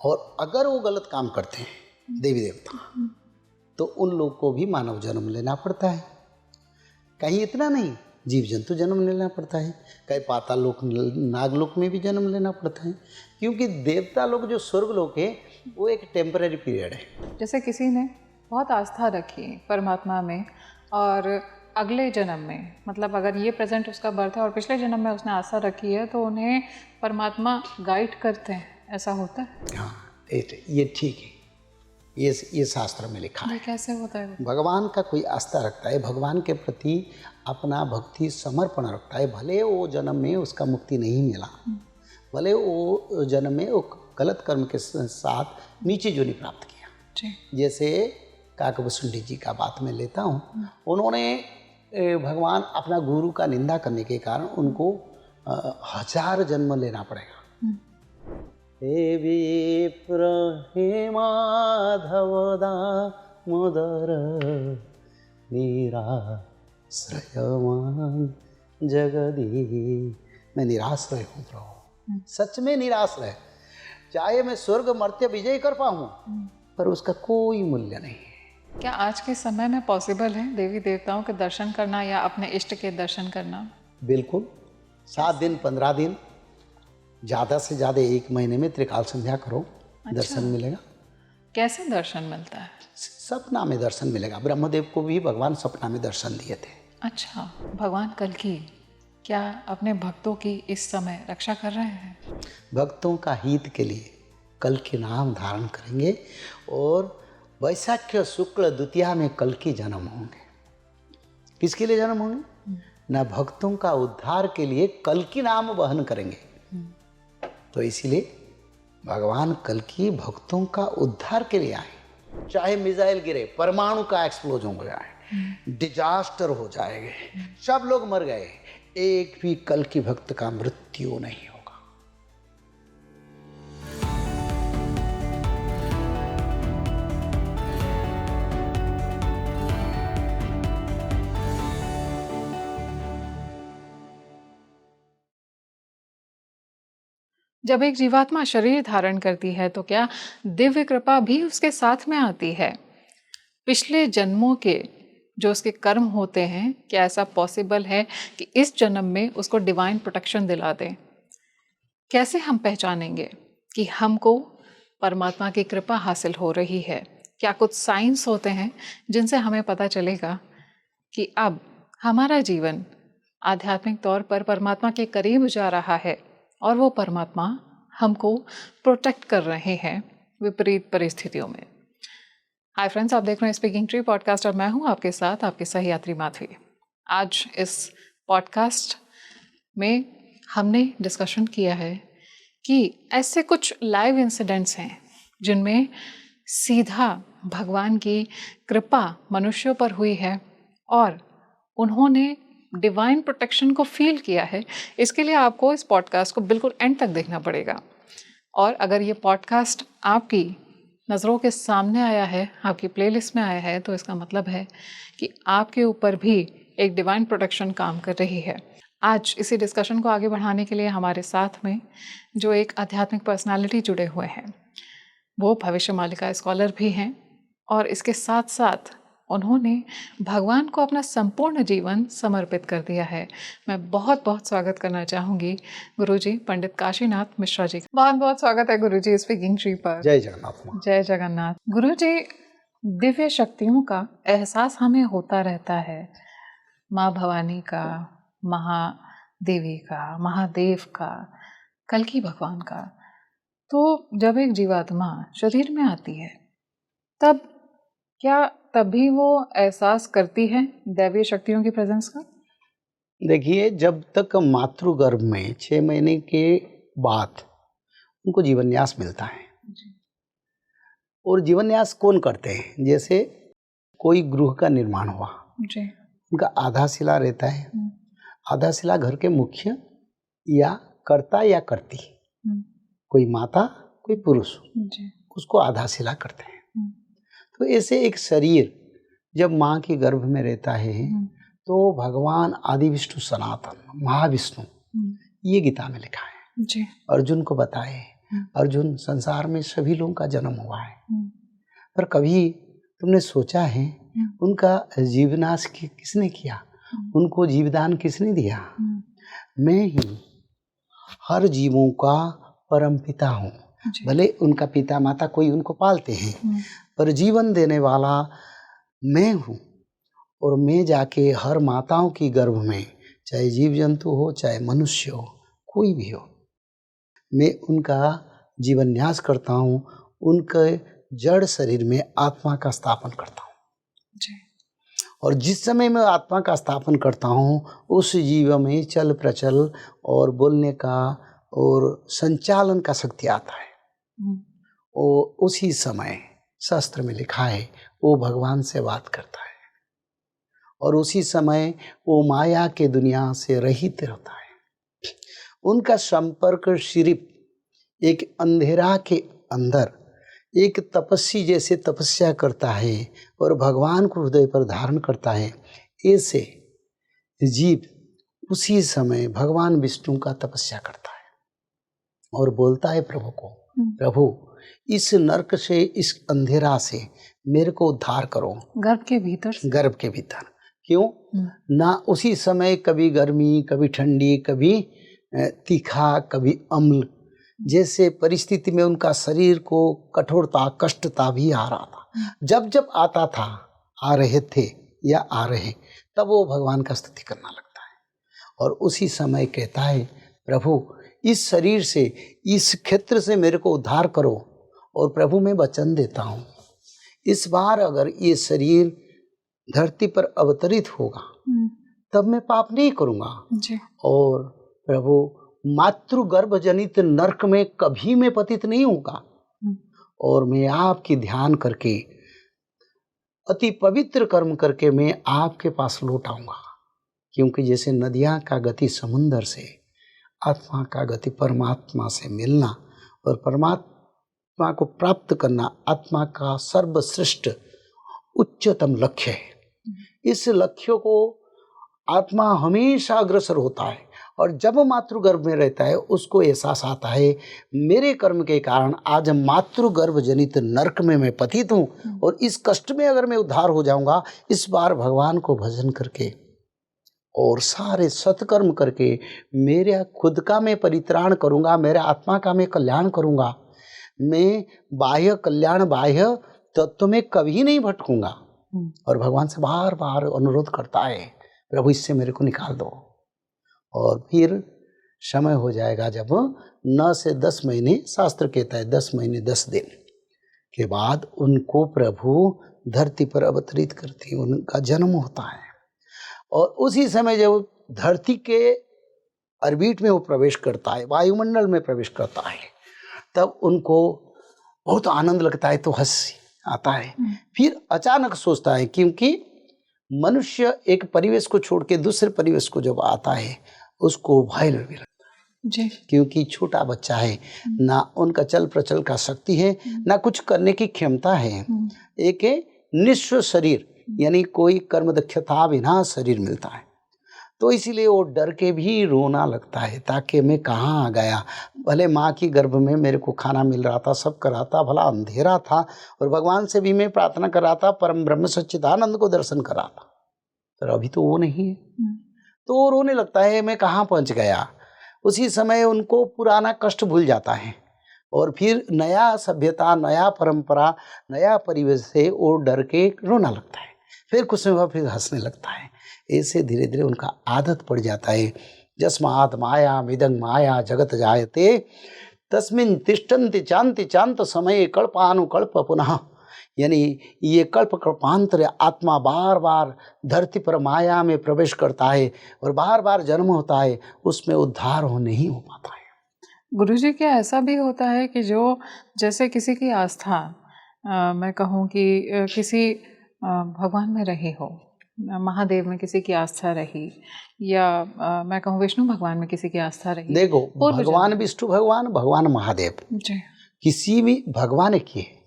और अगर वो गलत काम करते हैं देवी देवता, तो उन लोग को भी मानव जन्म लेना पड़ता है। कहीं इतना नहीं, जीव जंतु जन्म लेना पड़ता है, कहीं पाताल लोक नागलोक में भी जन्म लेना पड़ता है, क्योंकि देवता लोग जो स्वर्ग लोक है वो एक टेम्पररी पीरियड है। जैसे किसी ने बहुत आस्था रखी परमात्मा में और अगले जन्म में, मतलब अगर ये प्रेजेंट उसका बर्थ है और पिछले जन्म में उसने आस्था रखी है, तो उन्हें परमात्मा गाइड करते हैं, ऐसा होता है? हाँ, ये ठीक है, ये शास्त्र में लिखा है। कैसे होता है? भगवान का कोई आस्था रखता है, भगवान के प्रति अपना भक्ति समर्पण रखता है, भले वो जन्म में उसका मुक्ति नहीं मिला, भले वो जन्म में वो गलत कर्म के साथ नीचे जोनी प्राप्त किया। जैसे काकभूषुंडी जी का बात मैं लेता हूँ, उन्होंने भगवान अपना गुरु का निंदा करने के कारण उनको 1000 जन्म लेना पड़ेगा। हे विप्र हे माधव दामोदर निराश्रयमान जगदीश। मैं निराश्रय हूँ प्रभु, सच में निराश्रय। चाहे मैं स्वर्ग मर्त्य विजय कर पाऊँ, पर उसका कोई मूल्य नहीं है। क्या आज के समय में पॉसिबल है देवी देवताओं के दर्शन करना या अपने इष्ट के दर्शन करना? बिल्कुल, 7 दिन 15 दिन, ज़्यादा से ज़्यादा 1 महीने में त्रिकाल संध्या करो। अच्छा। दर्शन मिलेगा। कैसे दर्शन मिलता है? सपना में दर्शन मिलेगा। ब्रह्मदेव को भी भगवान सपना में दर्शन दिए थे। अच्छा, भगवान कल्कि क्या अपने भक्तों की इस समय रक्षा कर रहे हैं? भक्तों का हित के लिए कल्कि नाम धारण करेंगे और वैशाख शुक्ल द्वितीया में कल्कि जन्म होंगे। किसके लिए जन्म होंगे? ना भक्तों का उद्धार के लिए कल्कि नाम वहन करेंगे। तो इसीलिए भगवान कल्कि भक्तों का उद्धार के लिए आए। चाहे मिसाइल गिरे, परमाणु का एक्सप्लोजन हो जाए, डिजास्टर हो जाएंगे, सब लोग मर गए, एक भी कल्कि भक्त का मृत्यु नहीं होगा। जब एक जीवात्मा शरीर धारण करती है तो क्या दिव्य कृपा भी उसके साथ में आती है? पिछले जन्मों के जो उसके कर्म होते हैं, क्या ऐसा पॉसिबल है कि इस जन्म में उसको डिवाइन प्रोटेक्शन दिला दें? कैसे हम पहचानेंगे कि हमको परमात्मा की कृपा हासिल हो रही है? क्या कुछ साइंस होते हैं जिनसे हमें पता चलेगा कि अब हमारा जीवन आध्यात्मिक तौर पर परमात्मा के करीब जा रहा है और वो परमात्मा हमको प्रोटेक्ट कर रहे हैं विपरीत परिस्थितियों में? हाय फ्रेंड्स, आप देख रहे हैं स्पीकिंग ट्री पॉडकास्ट और मैं हूं आपके साथ आपकी सही यात्री माधवी। आज इस पॉडकास्ट में हमने डिस्कशन किया है कि ऐसे कुछ लाइव इंसिडेंट्स हैं जिनमें सीधा भगवान की कृपा मनुष्यों पर हुई है और उन्होंने डिवाइन प्रोटेक्शन को फील किया है। इसके लिए आपको इस पॉडकास्ट को बिल्कुल एंड तक देखना पड़ेगा। और अगर ये पॉडकास्ट आपकी नज़रों के सामने आया है, आपकी प्लेलिस्ट में आया है, तो इसका मतलब है कि आपके ऊपर भी एक डिवाइन प्रोटेक्शन काम कर रही है। आज इसी डिस्कशन को आगे बढ़ाने के लिए हमारे साथ में जो एक आध्यात्मिक पर्सनालिटी जुड़े हुए हैं, वो भविष्य मालिका स्कॉलर भी हैं और इसके साथ साथ उन्होंने भगवान को अपना संपूर्ण जीवन समर्पित कर दिया है। मैं बहुत बहुत स्वागत करना चाहूँगी गुरुजी पंडित काशीनाथ मिश्रा जी। बहुत बहुत स्वागत है गुरुजी स्पीकिंग ट्री पर। जय जगन्नाथ। जय जगन्नाथ। गुरुजी, दिव्य शक्तियों का एहसास हमें होता रहता है, माँ भवानी का, महादेवी का, महादेव का, कल्कि भगवान का। तो जब एक जीवात्मा शरीर में आती है तब क्या तभी वो एहसास करती है दैवीय शक्तियों की प्रेजेंस का? देखिए, जब तक मातृगर्भ में 6 महीने के बाद उनको जीवन न्यास मिलता है जी। और जीवन न्यास कौन करते हैं? जैसे कोई गृह का निर्माण हुआ जी, उनका आधा शिला रहता है, आधा शिला घर के मुखिया या कर्ता या करती, कोई माता कोई पुरुष जी, उसको आधा शिला करते हैं। तो ऐसे एक शरीर जब माँ के गर्भ में रहता है तो भगवान आदि विष्णु सनातन महाविष्णु, ये गीता में लिखा है जी, अर्जुन को बताए अर्जुन, संसार में सभी लोगों का जन्म हुआ है, पर कभी तुमने सोचा है उनका जीवनाश किसने किया? उनको जीवदान किसने दिया? मैं ही हर जीवों का परम पिता हूँ। भले उनका पिता माता कोई उनको पालते हैं, पर जीवन देने वाला मैं हूँ। और मैं जाके हर माताओं की गर्भ में, चाहे जीव जंतु हो चाहे मनुष्य हो, कोई भी हो, मैं उनका जीवन न्यास करता हूँ, उनके जड़ शरीर में आत्मा का स्थापन करता हूँ। और जिस समय मैं आत्मा का स्थापन करता हूँ, उस जीव में चल प्रचल और बोलने का और संचालन का शक्ति आता है। और उसी समय शास्त्र में लिखा है वो भगवान से बात करता है, और उसी समय वो माया के दुनिया से रहित रहता है। उनका संपर्क सिर्फ एक अंधेरा के अंदर एक तपस्वी जैसे तपस्या करता है और भगवान को हृदय पर धारण करता है। ऐसे जीव उसी समय भगवान विष्णु का तपस्या करता है और बोलता है प्रभु को, प्रभु इस नरक से, इस अंधेरा से मेरे को उद्धार करो। गर्भ के भीतर से? गर्भ के भीतर। क्यों ना? उसी समय कभी गर्मी, कभी ठंडी, कभी तीखा, कभी अम्ल, जैसे परिस्थिति में उनका शरीर को कठोरता, कष्टता भी आ रहा था। जब जब आता था, आ रहे थे या आ रहे, तब वो भगवान का स्तुति करना लगता है और उसी समय कहता है, प्रभु इस शरीर से, इस क्षेत्र से मेरे को उद्धार करो। और प्रभु मैं वचन देता हूँ, इस बार अगर ये शरीर धरती पर अवतरित होगा तब मैं पाप नहीं करूँगा। और प्रभु मातृ गर्भ जनित नरक में कभी मैं पतित नहीं होगा, और मैं आपकी ध्यान करके अति पवित्र कर्म करके मैं आपके पास लौट आऊँगा। क्योंकि जैसे नदियाँ का गति समुंदर से, आत्मा का गति परमात्मा से मिलना और परमात्मा को प्राप्त करना आत्मा का सर्वश्रेष्ठ उच्चतम लक्ष्य है। इस लक्ष्य को आत्मा हमेशा अग्रसर होता है, और जब मातृगर्भ में रहता है उसको एहसास आता है मेरे कर्म के कारण आज मातृगर्भ जनित नरक में मैं पतित हूँ, और इस कष्ट में अगर मैं उद्धार हो जाऊंगा, इस बार भगवान को भजन करके और सारे सत्कर्म करके मेरे खुद का मैं परित्राण करूंगा, मेरे आत्मा का मैं कल्याण करूंगा, मैं बाह्य कल्याण, बाह्य तत्व में कभी नहीं भटकूंगा। और भगवान से बार बार अनुरोध करता है, प्रभु इससे मेरे को निकाल दो। और फिर समय हो जाएगा जब 9 से 10 महीने, शास्त्र कहता है 10 महीने 10 दिन के बाद उनको प्रभु धरती पर अवतरित करती, उनका जन्म होता है। और उसी समय जब धरती के ऑर्बिट में वो प्रवेश करता है, वायुमंडल में प्रवेश करता है, तब उनको बहुत आनंद लगता है, तो हंसी आता है। फिर अचानक सोचता है, क्योंकि मनुष्य एक परिवेश को छोड़ के दूसरे परिवेश को जब आता है उसको भय भी लगता है जी, क्योंकि छोटा बच्चा है, ना उनका चल प्रचल का शक्ति है, ना कुछ करने की क्षमता है। एक निस्व शरीर, यानी कोई कर्म दक्षता बिना शरीर मिलता है, तो इसीलिए वो डर के भी रोना लगता है, ताकि मैं कहाँ आ गया। भले माँ की गर्भ में मेरे को खाना मिल रहा था, सब कर रहा था, भला अंधेरा था, और भगवान से भी मैं प्रार्थना कर रहा था, परम ब्रह्म सच्चिदानंद को दर्शन कर रहा था, पर अभी तो वो नहीं है। तो वो रोने लगता है, मैं कहाँ पहुँच गया। उसी समय उनको पुराना कष्ट भूल जाता है, और फिर नया सभ्यता, नया परंपरा, नया परिवेश से वो डर के रोना लगता है। फिर कुछ समय फिर हंसने लगता है। ऐसे धीरे धीरे उनका आदत पड़ जाता है। जस्मात् माया मिदं माया जगत जायते तस्मिन् तिष्ठन्ति चान्ति चान्त समय कल्पानुकल्प पुनः, यानी ये कल्प कल्पांतर आत्मा बार बार धरती पर माया में प्रवेश करता है और बार बार जन्म होता है, उसमें उद्धार हो नहीं हो पाता है। गुरुजी, क्या ऐसा भी होता है कि जो जैसे किसी की आस्था मैं कहूँ कि किसी भगवान में रही हो, महादेव में किसी की आस्था रही, या मैं कहूँ विष्णु भगवान में किसी की आस्था रही। देखो, भगवान विष्णु भगवान, भगवान महादेव जी, किसी भी भगवान की है।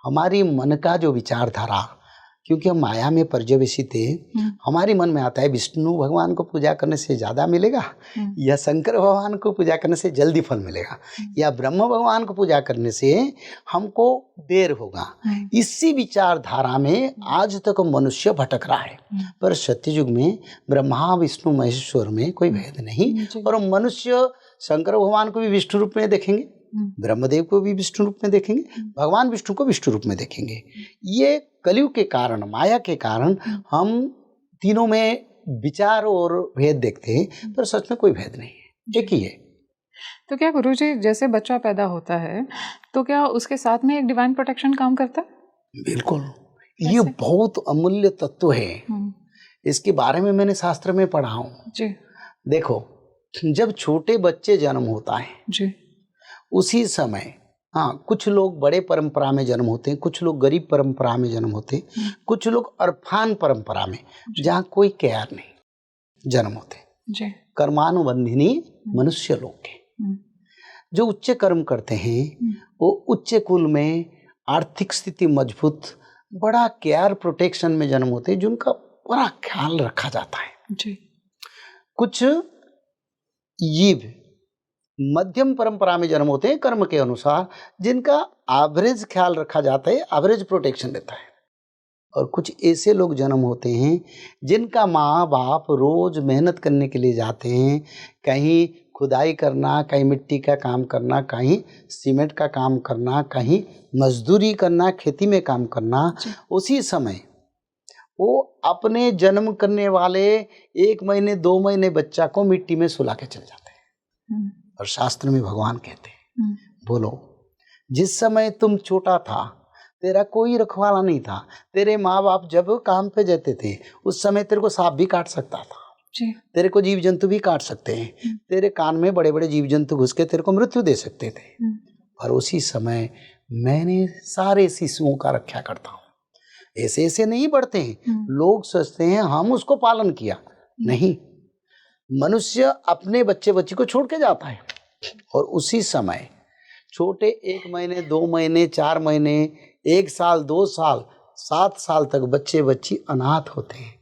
हमारी मन का जो विचारधारा क्योंकि हम माया में पर्यवेसित थे। हमारे मन में आता है विष्णु भगवान को पूजा करने से ज़्यादा मिलेगा या शंकर भगवान को पूजा करने से जल्दी फल मिलेगा या ब्रह्म भगवान को पूजा करने से हमको देर होगा। इसी विचारधारा में आज तक मनुष्य भटक रहा है। पर सत्ययुग में ब्रह्मा विष्णु महेश्वर में कोई भेद नहीं, और मनुष्य शंकर भगवान को भी विष्णु रूप में देखेंगे, ब्रह्मदेव को भी विष्णु रूप में देखेंगे, भगवान विष्णु को विष्णु रूप में देखेंगे। ये कलयुग के कारण, माया के कारण हम तीनों में विचार और भेद देखते हैं, पर सच में कोई भेद नहीं है, एक ही है। तो क्या गुरुजी, जैसे बच्चा पैदा होता है तो क्या उसके साथ में एक डिवाइन प्रोटेक्शन काम करता है? बिल्कुल, ये बहुत अमूल्य तत्व है। इसके बारे में मैंने शास्त्र में पढ़ा हूँ जी। देखो, जब छोटे बच्चे जन्म होता है जी, उसी समय, हाँ, कुछ लोग बड़े परंपरा में जन्म होते हैं, कुछ लोग गरीब परंपरा में जन्म होते हैं, कुछ लोग अरफान परंपरा में जहाँ कोई केयर नहीं जन्म होते जी। कर्मानुबंधिनी मनुष्य लोग के जो उच्च कर्म करते हैं, वो उच्च कुल में आर्थिक स्थिति मजबूत, बड़ा केयर प्रोटेक्शन में जन्म होते हैं, जिनका बड़ा ख्याल रखा जाता है जी। कुछ जीव मध्यम परंपरा में जन्म होते हैं कर्म के अनुसार, जिनका एवरेज ख्याल रखा जाता है, एवरेज प्रोटेक्शन देता है। और कुछ ऐसे लोग जन्म होते हैं जिनका माँ बाप रोज मेहनत करने के लिए जाते हैं, कहीं खुदाई करना, कहीं मिट्टी का काम करना, कहीं सीमेंट का काम करना, कहीं मजदूरी करना, खेती में काम करना। उसी समय वो अपने जन्म करने वाले 1 महीने 2 महीने बच्चा को मिट्टी में सुला के चले जाते हैं। और शास्त्र में भगवान कहते हैं, बोलो, जिस समय तुम छोटा था, तेरा कोई रखवाला नहीं था, तेरे माँ बाप जब काम पे जाते थे उस समय तेरे को सांप भी काट सकता था जी। तेरे को जीव जंतु भी काट सकते हैं, तेरे कान में बड़े बड़े जीव जंतु घुस के तेरे को मृत्यु दे सकते थे। पर उसी समय मैंने सारे शिशुओं का रक्षा करता हूँ। ऐसे ऐसे नहीं बढ़ते हैं, लोग सोचते हैं हम उसको पालन किया, नहीं, मनुष्य अपने बच्चे बच्ची को छोड़ के जाता है, और उसी समय छोटे 1 महीने 2 महीने 4 महीने 1 साल 2 साल 7 साल तक बच्चे बच्ची अनाथ होते हैं।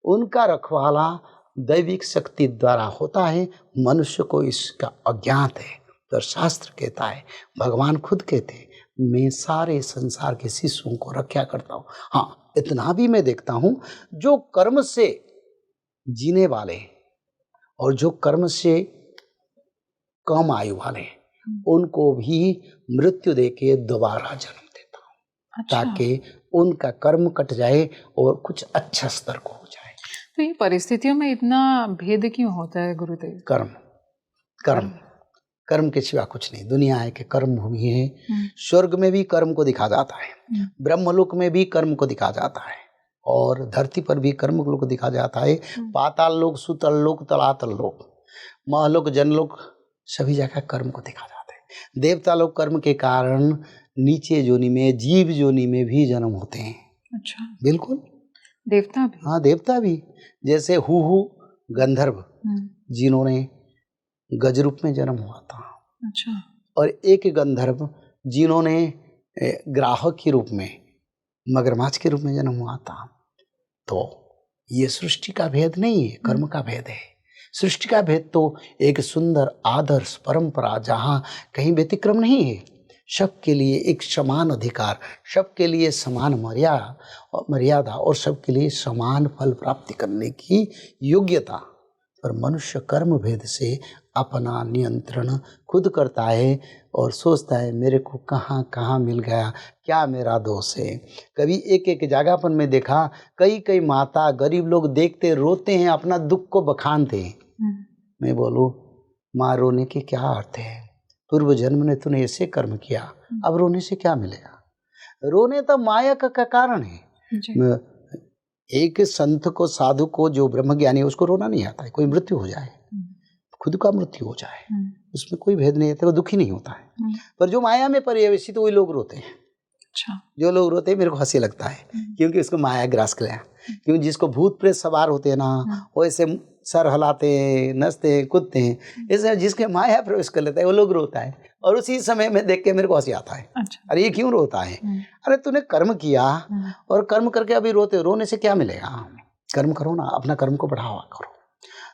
उनका रखवाला दैविक शक्ति द्वारा होता है, मनुष्य को इसका अज्ञात है। तो शास्त्र कहता है, भगवान खुद कहते हैं, मैं सारे संसार के शिशुओं को रक्षा करता हूँ। हाँ, इतना भी मैं देखता हूँ, जो कर्म से जीने वाले और जो कर्म से कम आयु वाले, उनको भी मृत्यु देके दोबारा जन्म देता हूँ। अच्छा। ताकि उनका कर्म कट जाए और कुछ अच्छा स्तर को हो जाए। तो ये परिस्थितियों में इतना भेद क्यों होता है गुरुदेव? कर्म कर्म कर्म के सिवा कुछ नहीं। दुनिया है कि कर्म भूमि है। स्वर्ग में भी कर्म को दिखा जाता है, ब्रह्मलोक में भी कर्म को दिखा जाता है, और धरती पर भी कर्म को दिखा जाता है। पाताल लोक, सुतल लोक, तलातल लोक, महलोक, जनलोक, सभी जगह कर्म को दिखा जाता है। देवता लोग कर्म के कारण नीचे जोनी में, जीव जोनी में भी जन्म होते हैं। अच्छा, बिल्कुल, देवता भी? हाँ, देवता भी। जैसे हु गंधर्व, जिन्होंने गज रूप में जन्म हुआ था। अच्छा। और एक गंधर्व जिन्होंने ग्राहक के रूप में, मगरमच्छ के रूप में जन्म हुआ था। तो ये सृष्टि का भेद नहीं है, कर्म का भेद है। सृष्टि का भेद तो एक सुंदर आदर्श परंपरा, जहाँ कहीं व्यतिक्रम नहीं है, सबके लिए एक समान अधिकार, सबके लिए समान मर्यादा और सबके लिए समान फल प्राप्ति करने की योग्यता। पर मनुष्य कर्म भेद से अपना नियंत्रण खुद करता है और सोचता है मेरे को कहाँ कहाँ मिल गया, क्या मेरा दोष है। कभी एक एक जगह पर मैं देखा, कई माता गरीब लोग देखते रोते हैं, अपना दुख को बखानते हैं। मैं बोलूँ, माँ रोने के क्या अर्थ है? पूर्व जन्म ने तूने ऐसे कर्म किया, अब रोने से क्या मिलेगा? रोने तो माया का कारण है। एक संत को, साधु को, जो ब्रह्मज्ञानी है, उसको रोना नहीं आता है। कोई मृत्यु हो जाए, खुद का मृत्यु हो जाए, उसमें कोई भेद नहीं है, वो दुखी नहीं होता है। पर जो माया में पर्यवेसित, वही लोग रोते हैं। अच्छा। जो लोग रोते हैं, मेरे को हंसी लगता है, क्योंकि उसको माया ग्रास किया। क्योंकि जिसको भूत प्रेत सवार होते हैं ना, वो ऐसे सर हलाते हैं, नचते हैं, कूदते हैं। इसमें जिसके माया प्रवेश कर लेता है वो लोग रोता है, और उसी समय में देख के मेरे को हंसी आता है। अच्छा। अरे ये क्यों रोता है? अरे तूने कर्म किया और कर्म करके अभी रोते, रोने से क्या मिलेगा? कर्म करो ना, अपना कर्म को बढ़ावा करो।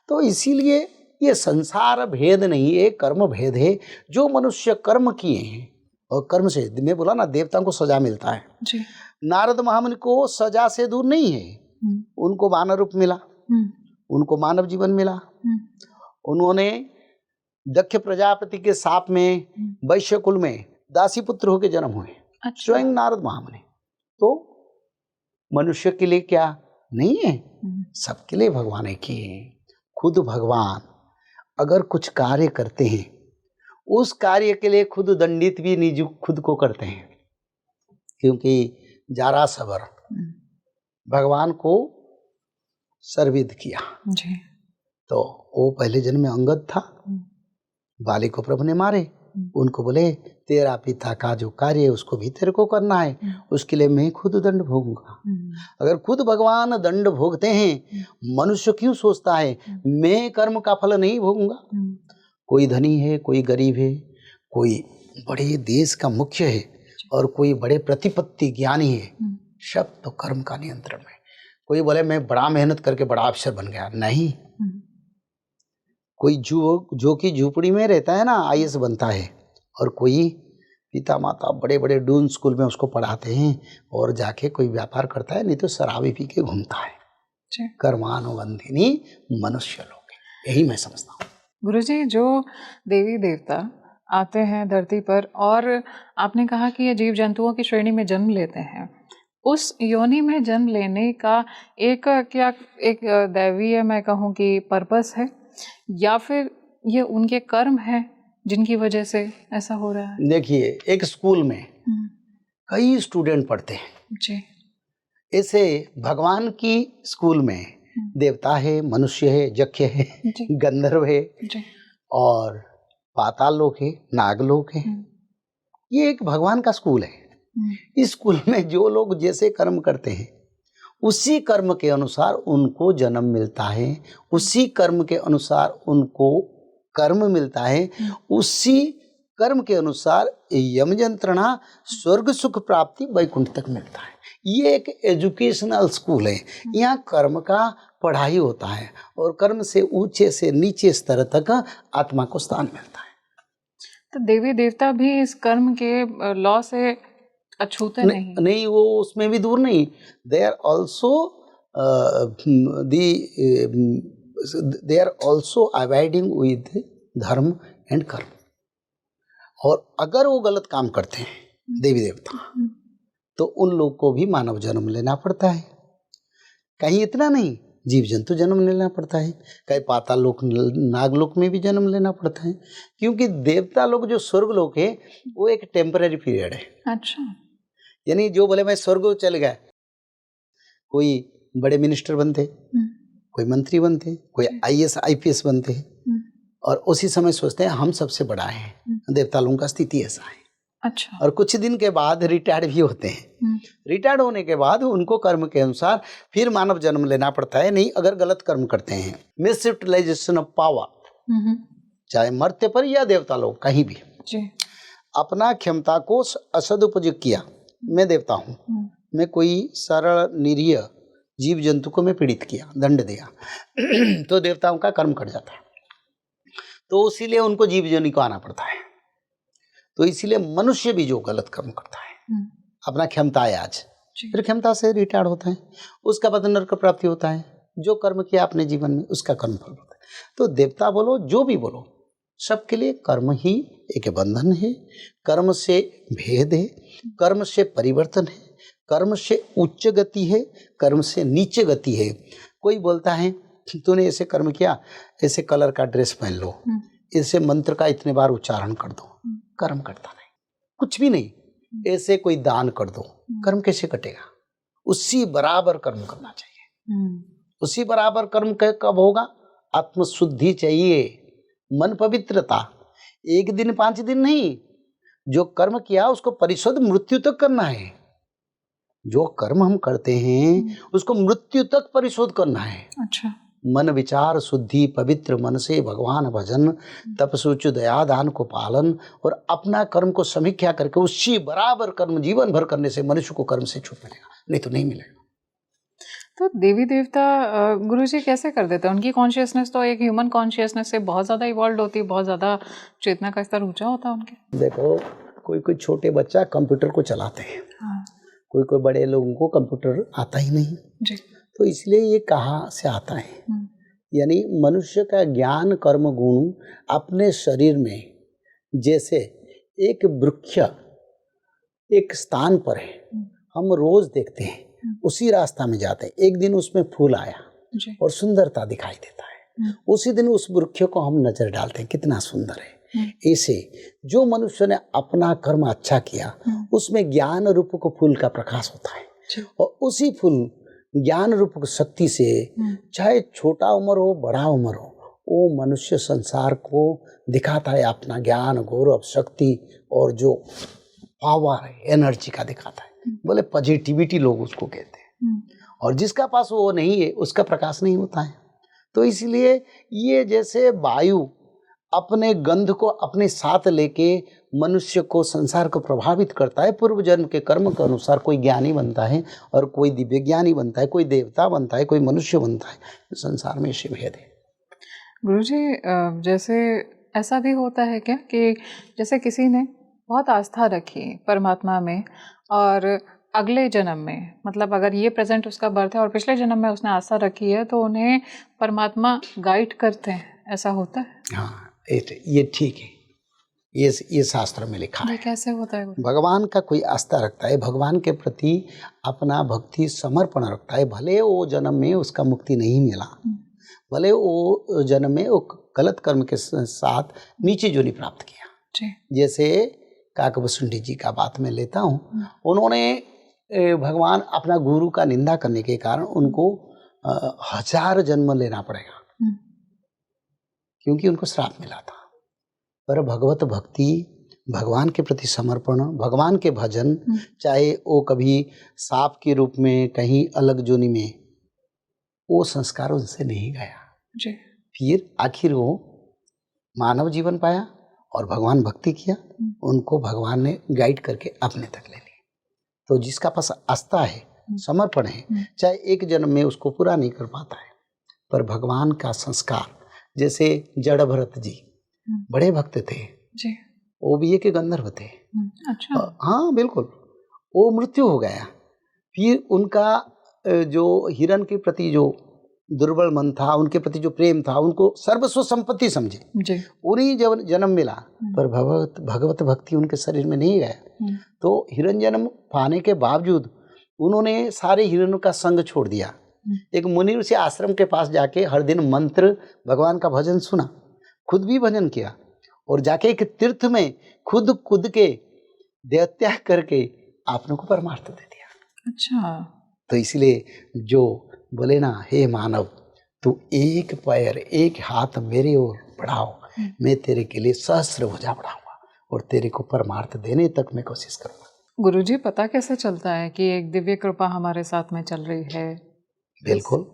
तो इसीलिए ये संसार भेद नहीं, एक कर्म भेद है। जो मनुष्य कर्म किए हैं और कर्म से, मैं बोला ना, देवताओं को सजा मिलता है जी। नारद महामुनि को सजा से दूर नहीं है। उनको वानर रूप मिला, उनको मानव जीवन मिला। उन्होंने दक्ष प्रजापति के साप में वैश्य कुल में दासी पुत्र होकर जन्म हुए। अच्छा। स्वयं नारद महामुनि। तो मनुष्य के लिए क्या नहीं है, सबके लिए भगवान एक ही है। खुद भगवान अगर कुछ कार्य करते हैं, उस कार्य के लिए खुद दंडित भी निज खुद को करते हैं। क्योंकि जारा सबर भगवान को सर्विद किया जी। तो वो पहले जन्म में अंगद था, बाली को प्रभु ने मारे। उनको बोले तेरा पिता का जो कार्य है उसको भी तेरे को करना है, उसके लिए मैं खुद दंड भोगूंगा। अगर खुद भगवान दंड भोगते हैं, मनुष्य क्यों सोचता है मैं कर्म का फल नहीं भोगूंगा? कोई धनी है, कोई गरीब है, कोई बड़े देश का मुख्य है और कोई बड़े प्रतिपत्ति ज्ञानी है, सब तो कर्म का नियंत्रण में। कोई बोले मैं बड़ा मेहनत करके बड़ा अफसर बन गया, नहीं। कोई जो कि झोपड़ी में रहता है ना, आईएएस बनता है, और कोई पिता माता बड़े बड़े डून स्कूल में उसको पढ़ाते हैं और जाके कोई व्यापार करता है, नहीं तो शराबी पी के घूमता है। कर्मानुबंधिनी मनुष्य लोग, यही मैं समझता हूँ। गुरुजी, जो देवी देवता आते हैं धरती पर और आपने कहा कि ये जीव जंतुओं की श्रेणी में जन्म लेते हैं, उस योनि में जन्म लेने का एक क्या एक दैवीय मैं कहूँ कि पर्पस है, या फिर ये उनके कर्म है जिनकी वजह से ऐसा हो रहा है? देखिए, एक स्कूल में कई स्टूडेंट पढ़ते हैं जी। ऐसे भगवान की स्कूल में देवता है, मनुष्य है, यक्ष है, गंधर्व है जी। और पाताल लोक है, नागलोक है। ये एक भगवान का स्कूल है। इस स्कूल में जो लोग जैसे कर्म करते हैं उसी कर्म के अनुसार उनको जन्म मिलता है, उसी कर्म के अनुसार उनको कर्म मिलता है, उसी कर्म के अनुसार यम यंत्रणा, स्वर्ग सुख प्राप्ति, वैकुंठ तक मिलता है। ये एक एजुकेशनल स्कूल है। यहाँ कर्म का पढ़ाई होता है और कर्म से ऊंचे से नीचे स्तर तक आत्मा को स्थान मिलता है। तो देवी देवता भी इस कर्म के लॉ से अछूते नहीं, वो उसमें भी दूर नहीं। They are also avoiding with dharma and karma. और अगर वो गलत काम करते हैं देवी देवता, तो उन लोग को भी मानव जन्म लेना पड़ता है। कहीं इतना नहीं, जीव जंतु जन्म लेना पड़ता है, कहीं पाताल लोक, नागलोक में भी जन्म लेना पड़ता है। क्योंकि देवता लोग जो स्वर्ग लोक है वो एक टेम्पररी पीरियड है। अच्छा। यानी जो बोले मैं स्वर्ग चल गया, कोई बड़े मिनिस्टर बनते, कोई मंत्री बनते, कोई आईएएस आईपीएस बनते, और उसी समय सोचते हैं हम सबसे बड़ा है। देवता लोगों का स्थिति ऐसा है। अच्छा। और कुछ दिन के बाद रिटायर्ड भी होते हैं। रिटायर्ड होने के बाद उनको कर्म के अनुसार फिर मानव जन्म लेना पड़ता है। नहीं, अगर गलत कर्म करते हैं, मिस यूटिलाइजेशन ऑफ पावर, चाहे मर्त्य पर या देवता लोग कहीं भी जी। अपना क्षमता को असदुपयोग किया, मैं देवता हूँ, मैं कोई सरल निरीह जीव जंतु को मैं पीड़ित किया, दंड दिया, तो देवताओं का कर्म कट जाता है। तो इसीलिए उनको जीव योनि को आना पड़ता है। तो इसीलिए मनुष्य भी जो गलत कर्म करता है, अपना क्षमता है आज, फिर क्षमता से रिटायर्ड होता है, उसका बाद नरक प्राप्ति होता है। जो कर्म किया अपने जीवन में उसका कर्म फल होता है। तो देवता बोलो, जो भी बोलो, सबके लिए कर्म ही एक बंधन है। कर्म से भेद है, कर्म से परिवर्तन है, कर्म से उच्च गति है, कर्म से नीचे गति है। कोई बोलता है तूने ऐसे कर्म किया, ऐसे कलर का ड्रेस पहन लो, ऐसे मंत्र का इतने बार उच्चारण कर दो, कर्म करता नहीं, कुछ भी नहीं। ऐसे कोई दान कर दो, कर्म कैसे कटेगा? उसी बराबर कर्म करना चाहिए। उसी बराबर कर्म कब होगा? आत्मशुद्धि चाहिए, मन पवित्रता। एक दिन 5 दिन नहीं, जो कर्म किया उसको परिशुद्ध मृत्यु तक करना है। जो कर्म हम करते हैं उसको मृत्यु तक परिशोध करना है। अच्छा। मन विचार शुद्धि पवित्र मन से भगवान भजन, तप सूच दया दान को पालन और अपना कर्म को समीक्षा करके उसी बराबर कर्म जीवन भर करने से मनुष्य को कर्म से छूट मिलेगा, नहीं तो नहीं मिलेगा। तो देवी देवता गुरुजी कैसे कर देते हैं? उनकी कॉन्शियसनेस तो एक ह्यूमन कॉन्शियसनेस से बहुत ज़्यादा इवॉल्व होती है, बहुत ज़्यादा चेतना का स्तर ऊंचा होता है उनके। देखो, कोई कोई छोटे बच्चा कंप्यूटर को चलाते हैं, हाँ कोई कोई बड़े लोगों को कंप्यूटर आता ही नहीं जी। तो इसलिए ये कहाँ से आता है? यानी मनुष्य का ज्ञान कर्म गुण अपने शरीर में, जैसे एक वृक्ष एक स्थान पर है, हम रोज देखते हैं, उसी रास्ता में जाते हैं, एक दिन उसमें फूल आया जी। और सुंदरता दिखाई देता है, उसी दिन उस वृक्ष को हम नजर डालते हैं कितना सुंदर है। ऐसे जो मनुष्य ने अपना कर्म अच्छा किया उसमें ज्ञान रूप को फूल का प्रकाश होता है, और उसी फूल ज्ञान रूप शक्ति से चाहे छोटा उम्र हो बड़ा उम्र हो, वो मनुष्य संसार को दिखाता है अपना ज्ञान गौरव शक्ति और जो पावर है एनर्जी का दिखाता है। बोले पॉजिटिविटी लोग उसको कहते हैं, और जिसका पास वो नहीं है उसका प्रकाश नहीं होता है। तो इसलिए ये जैसे वायु अपने गंध को अपने साथ लेके मनुष्य को संसार को प्रभावित करता है, पूर्व जन्म के कर्म के अनुसार कोई ज्ञानी बनता है और कोई दिव्य ज्ञानी बनता है, कोई देवता बनता है, कोई मनुष्य बनता है। संसार में ऐसे भेद है। गुरुजी, जैसे ऐसा भी होता है क्या कि जैसे किसी ने बहुत आस्था रखी परमात्मा में और अगले जन्म में, मतलब अगर ये प्रेजेंट उसका बर्थ है और पिछले जन्म में उसने आस्था रखी है, तो उन्हें परमात्मा गाइड करते हैं, ऐसा होता है? हाँ, ये ठीक है, ये शास्त्र में लिखा है। कैसे होता है? भगवान का कोई आस्था रखता है, भगवान के प्रति अपना भक्ति समर्पण रखता है, भले वो जन्म में उसका मुक्ति नहीं मिला, भले वो जन्म में वो गलत कर्म के साथ नीचे जोनी प्राप्त किया जी। जैसे काकभूषुंडी जी का बात मैं लेता हूँ, उन्होंने भगवान अपना गुरु का निंदा करने के कारण उनको 1000 जन्म लेना पड़ेगा, क्योंकि उनको श्राप मिला था। पर भगवत भक्ति, भगवान के प्रति समर्पण, भगवान के भजन, चाहे वो कभी सांप के रूप में कहीं अलग जोनी में, वो संस्कार उनसे नहीं गया जी। फिर आखिर वो मानव जीवन पाया और भगवान भक्ति किया, उनको भगवान ने गाइड करके अपने तक ले लिया। तो जिसका पास आस्था है, समर्पण है, चाहे एक जन्म में उसको पूरा नहीं कर पाता है, पर भगवान का संस्कार, जैसे जड़ भरत जी बड़े भक्त थे जी, वो भी एक गंधर्व थे। अच्छा। हाँ बिल्कुल, वो मृत्यु हो गया, फिर उनका जो हिरण के प्रति जो दुर्बल मन था, उनके प्रति जो प्रेम था, उनको सर्वस्व संपत्ति समझे जी। उन्हीं जब जन्म मिला, पर भगवत भक्ति उनके शरीर में नहीं गया, तो हिरण जन्म पाने के बावजूद उन्होंने सारे हिरणों का संग छोड़ दिया। एक मुनि ऋषि आश्रम के पास जाके हर दिन मंत्र भगवान का भजन सुना, खुद भी भजन किया, और जाके एक तीर्थ में खुद के देहत्याग करके आपनों को परमार्थ दे दिया। अच्छा। तो इसलिए जो बोले ना, हे मानव तू एक पैर एक हाथ मेरे ओर बढ़ाओ, मैं तेरे के लिए सहस्र भुजा बढ़ाऊंगा और तेरे को परमार्थ देने तक मैं कोशिश करूंगा। गुरुजी, पता कैसे चलता है कि एक दिव्य कृपा हमारे साथ में चल रही है? बिल्कुल,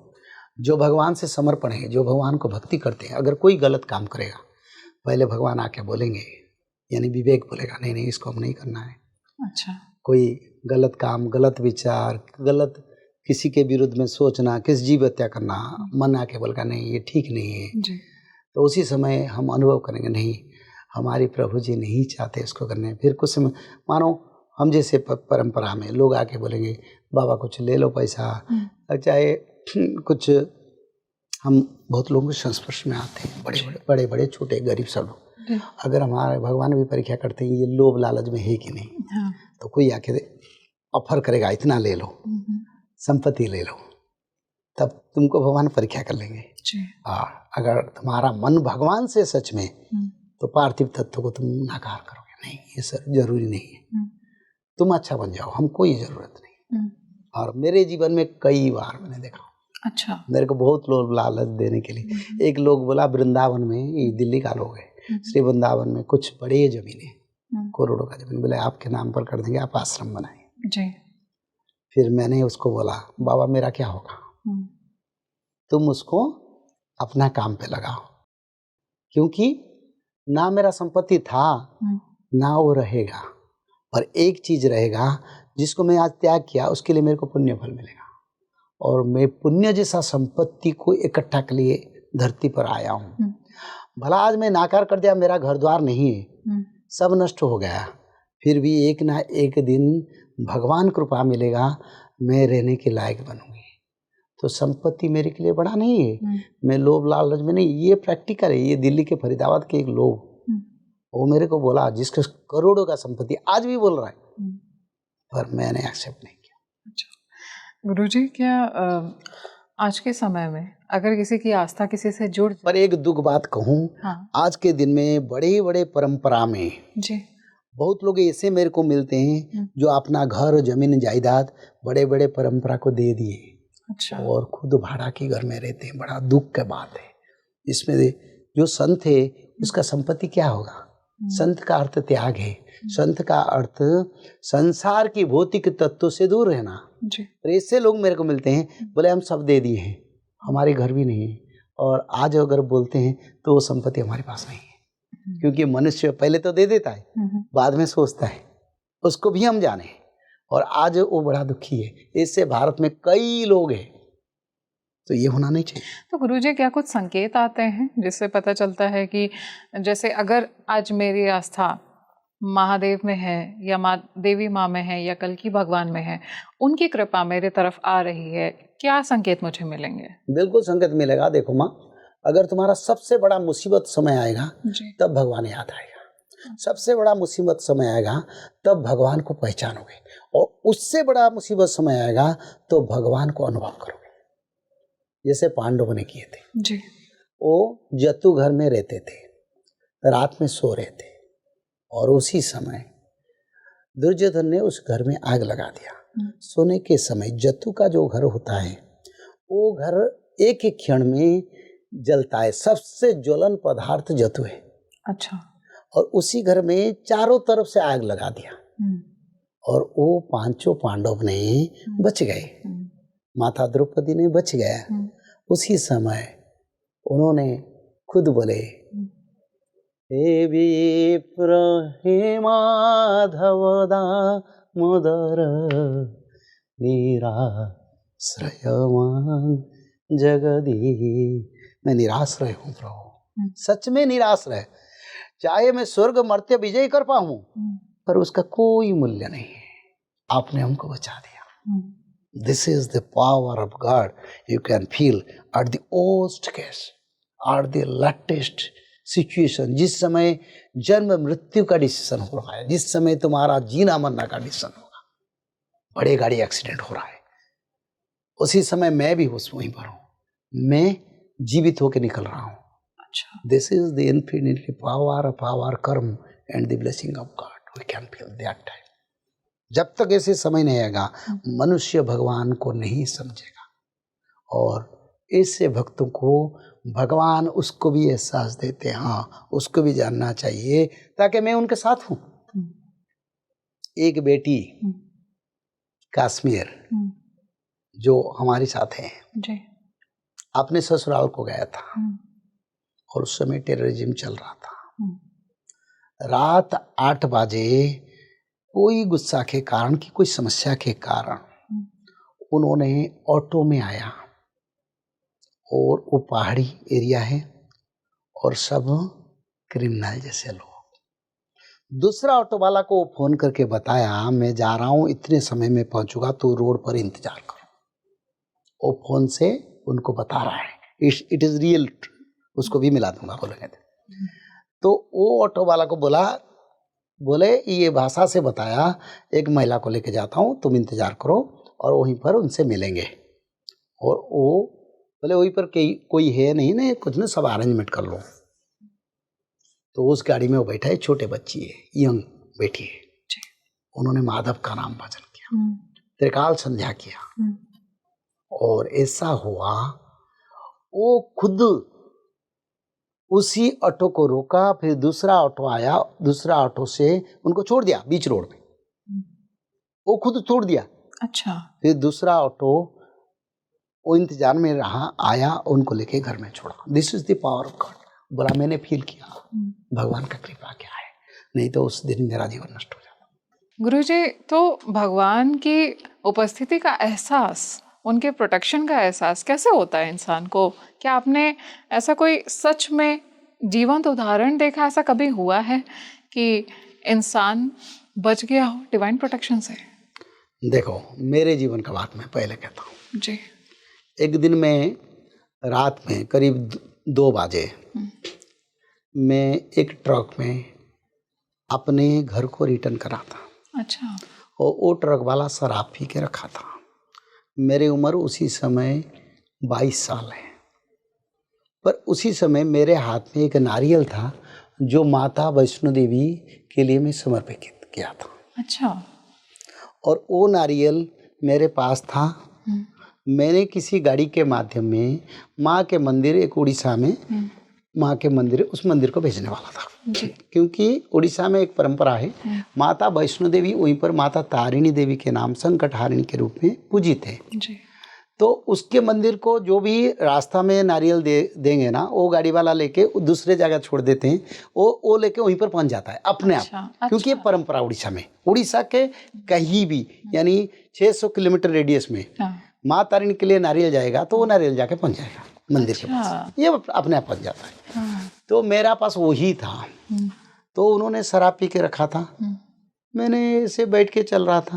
जो भगवान से समर्पण है, जो भगवान को भक्ति करते हैं, अगर कोई गलत काम करेगा पहले भगवान आके बोलेंगे, यानी विवेक बोलेगा नहीं नहीं इसको हम नहीं करना है। अच्छा। कोई गलत काम, गलत विचार, गलत किसी के विरुद्ध में सोचना, किस जीव हत्या करना, मन आके बोलेगा नहीं ये ठीक नहीं है जी। तो उसी समय हम अनुभव करेंगे नहीं, हमारे प्रभु जी नहीं चाहते इसको करने। फिर कुछ समय मानो हम जैसे परंपरा में लोग आके बोलेंगे बाबा कुछ ले लो पैसा, चाहे कुछ, हम बहुत लोगों के संस्पर्श में आते हैं, बड़े बड़े छोटे गरीब सब लोग। अगर हमारे भगवान भी परीक्षा करते हैं ये लोभ लालच में है कि नहीं, हाँ। तो कोई आके ऑफर करेगा इतना ले लो, संपत्ति ले लो, तब तुमको भगवान परीक्षा कर लेंगे। अगर तुम्हारा मन भगवान से सच में, तो पार्थिव तत्व को तुम नकार करोगे नहीं, ये सर जरूरी नहीं है, तुम अच्छा बन जाओ, हमको ये जरूरत नहीं। और मेरे जीवन में कई बार मैंने देखा, अच्छा, मेरे को बहुत लोग लालच देने के लिए। एक लोग बोला वृंदावन में, ये दिल्ली का लोग है, श्री वृंदावन में कुछ बड़े जमीनें, करोड़ों का जमीन, बोले आपके नाम पर कर देंगे, आप आश्रम बनाए जी। फिर मैंने उसको बोला बाबा मेरा क्या होगा, तुम उसको अपना काम पे लगाओ, क्योंकि ना मेरा संपत्ति था ना वो रहेगा, पर एक चीज रहेगा जिसको मैं आज त्याग किया उसके लिए मेरे को पुण्य फल मिलेगा। और मैं पुण्य जैसा संपत्ति को इकट्ठा के लिए धरती पर आया हूँ। भला आज मैं नाकार कर दिया, मेरा घर द्वार नहीं है, सब नष्ट हो गया, फिर भी एक ना एक दिन भगवान कृपा मिलेगा, मैं रहने के लायक बनूंगी। तो संपत्ति मेरे के लिए बड़ा नहीं है, मैं लोभ लालच में नहीं, ये प्रैक्टिकल है। ये दिल्ली के फरीदाबाद के एक लोग, वो मेरे को बोला जिसका करोड़ों का संपत्ति, आज भी बोल रहा है, पर मैंने एक्सेप्ट नहीं किया। अच्छा गुरुजी, क्या आज के समय में अगर किसी की आस्था किसी से जुड़ जाए, पर एक दुख बात कहूँ, हाँ, आज के दिन में बड़े बड़े परंपरा में जी, बहुत लोग ऐसे मेरे को मिलते हैं जो अपना घर जमीन जायदाद बड़े बड़े परंपरा को दे दिए, अच्छा, और खुद भाड़ा के घर में रहते हैं। बड़ा दुख की बात है। इसमें जो संत है उसका संपत्ति क्या होगा? संत का अर्थ त्याग है, संत का अर्थ संसार की भौतिक तत्व से दूर रहना। जी, तो ऐसे लोग मेरे को मिलते हैं, बोले हम सब दे दिए हैं, हमारे घर भी नहीं है, और आज अगर बोलते हैं तो वो संपत्ति हमारे पास नहीं है, क्योंकि मनुष्य पहले तो दे देता है, बाद में सोचता है, उसको भी हम जाने, और आज वो बड़ा दुखी है। इससे भारत में कई लोग हैं, तो ये होना नहीं चाहिए। तो गुरुजी, क्या कुछ संकेत आते हैं जिससे पता चलता है कि जैसे अगर आज मेरी आस्था महादेव में है या माँ देवी माँ में है या कल्कि भगवान में है, उनकी कृपा मेरे तरफ आ रही है, क्या संकेत मुझे मिलेंगे? बिल्कुल संकेत मिलेगा। देखो माँ, अगर तुम्हारा सबसे बड़ा मुसीबत समय आएगा तब भगवान याद आएगा, सबसे बड़ा मुसीबत समय आएगा तब भगवान को पहचानोगे, और उससे बड़ा मुसीबत समय आएगा तो भगवान को अनुभव करोगे। जैसे पांडवों ने किए थे जी, वो जतु घर में रहते थे, रात में सो रहे थे, और उसी समय दुर्योधन ने उस घर में आग लगा दिया। सोने के समय जतु का जो घर होता है वो घर एक एक क्षण में जलता है, सबसे ज्वलन पदार्थ जतु है। अच्छा, और उसी घर में चारों तरफ से आग लगा दिया, और वो पांचों पांडव ने बच गए, माता द्रौपदी ने बच गया। उसी समय उन्होंने खुद बोले, हे विप्र हे माधव दामोदर निराश्रयवान जगदीश। मैं निराश्रय हूँ प्रभु, सच में निराश्रय। चाहे मैं स्वर्ग मर्त्य विजय कर पाऊं, पर उसका कोई मूल्य नहीं है। आपने हमको बचा दिया। This is the power of God. You can feel at the worst case, at the latest situation, जिस समय जन्म मृत्यु का डिसीजन हो रहा है, जिस समय तुम्हारा जीना मरना का डिसीजन होगा, बड़े गाड़ी एक्सीडेंट हो रहा है, उसी समय मैं भी वहीं पर हूँ, मैं जीवित होकर निकल रहा हूँ। अच्छा, this is the infinitely power of our karma and the blessing of God. We can feel that time. जब तक ऐसे समय नहीं आएगा, मनुष्य भगवान को नहीं समझेगा, और ऐसे भक्तों को भगवान उसको भी एहसास देते हैं, हाँ उसको भी जानना चाहिए, ताकि मैं उनके साथ हूँ। एक बेटी कश्मीर जो हमारे साथ है, अपने ससुराल को गया था, और उस समय टेररिज्म चल रहा था। रात 8 बजे कोई गुस्सा के कारण की कोई समस्या के कारण उन्होंने ऑटो में आया, और वो पहाड़ी एरिया है और सब क्रिमिनल जैसे लोग। दूसरा ऑटो वाला को फोन करके बताया, मैं जा रहा हूँ, इतने समय में पहुंचूंगा, तो रोड पर इंतजार करो। वो फोन से उनको बता रहा है, इट इज रियल, उसको भी मिला दूंगा बोलेंगे। तो वो ऑटो वाला को बोले ये भाषा से बताया, एक महिला को लेके जाता हूँ, तुम इंतजार करो और वहीं पर उनसे मिलेंगे। और वो बोले वहीं पर कोई है नहीं ना, कुछ ना, सब अरेंजमेंट कर लो। तो उस गाड़ी में वो बैठा है, छोटे बच्ची है, यंग बेटी है। उन्होंने माधव का नाम भजन किया, त्रिकाल संध्या किया, और ऐसा हुआ वो खुद उसी ऑटो को रोका, फिर दूसरा ऑटो आया, दूसरा ऑटो से उनको छोड़ दिया बीच रोड में, वो खुद छोड़ दिया। अच्छा, फिर दूसरा ऑटो वो इंतजार में रहा, आया, उनको लेके घर में छोड़ा। This is the power of God. बोला मैंने फील किया भगवान का कृपा क्या है, नहीं तो उस दिन मेरा जीवन नष्ट हो जाता। गुरुजी, तो भगवान की उपस्थिति का एहसास, उनके प्रोटेक्शन का एहसास कैसे होता है इंसान को? क्या आपने ऐसा कोई सच में जीवंत उदाहरण देखा, ऐसा कभी हुआ है कि इंसान बच गया हो डिवाइन प्रोटेक्शन से? देखो, मेरे जीवन का बात मैं पहले कहता हूँ जी। एक दिन में रात में करीब 2 बजे मैं एक ट्रक में अपने घर को रिटर्न करा था। अच्छा। और वो ट्रक वाला शराब पी के रखा था। मेरी उम्र उसी समय 22 साल है। पर उसी समय मेरे हाथ में एक नारियल था जो माता वैष्णो देवी के लिए मैं समर्पित किया था। अच्छा। और वो नारियल मेरे पास था। मैंने किसी गाड़ी के माध्यम में माँ के मंदिर, एक उड़ीसा में माँ के मंदिर, उस मंदिर को भेजने वाला था। जी। क्योंकि उड़ीसा में एक परंपरा है, माता वैष्णो देवी वहीं पर माता तारिणी देवी के नाम संकट हारिणी के रूप में पूजित है। जी। तो उसके मंदिर को जो भी रास्ता में नारियल देंगे ना, वो गाड़ी वाला लेके दूसरे जगह छोड़ देते हैं, वो लेके वहीं पर पहुंच जाता है अपने आप। अच्छा। क्योंकि ये परंपरा उड़ीसा में, उड़ीसा के कहीं भी यानी 600 किलोमीटर रेडियस में माँ तारिणी के लिए नारियल जाएगा तो वो नारियल जाके पहुंच जाएगा मंदिर के पास, ये अपने आप पहुंच जाता है। तो मेरा पास वही था। तो उन्होंने शराब पी के रखा था, मैंने ऐसे बैठ के चल रहा था।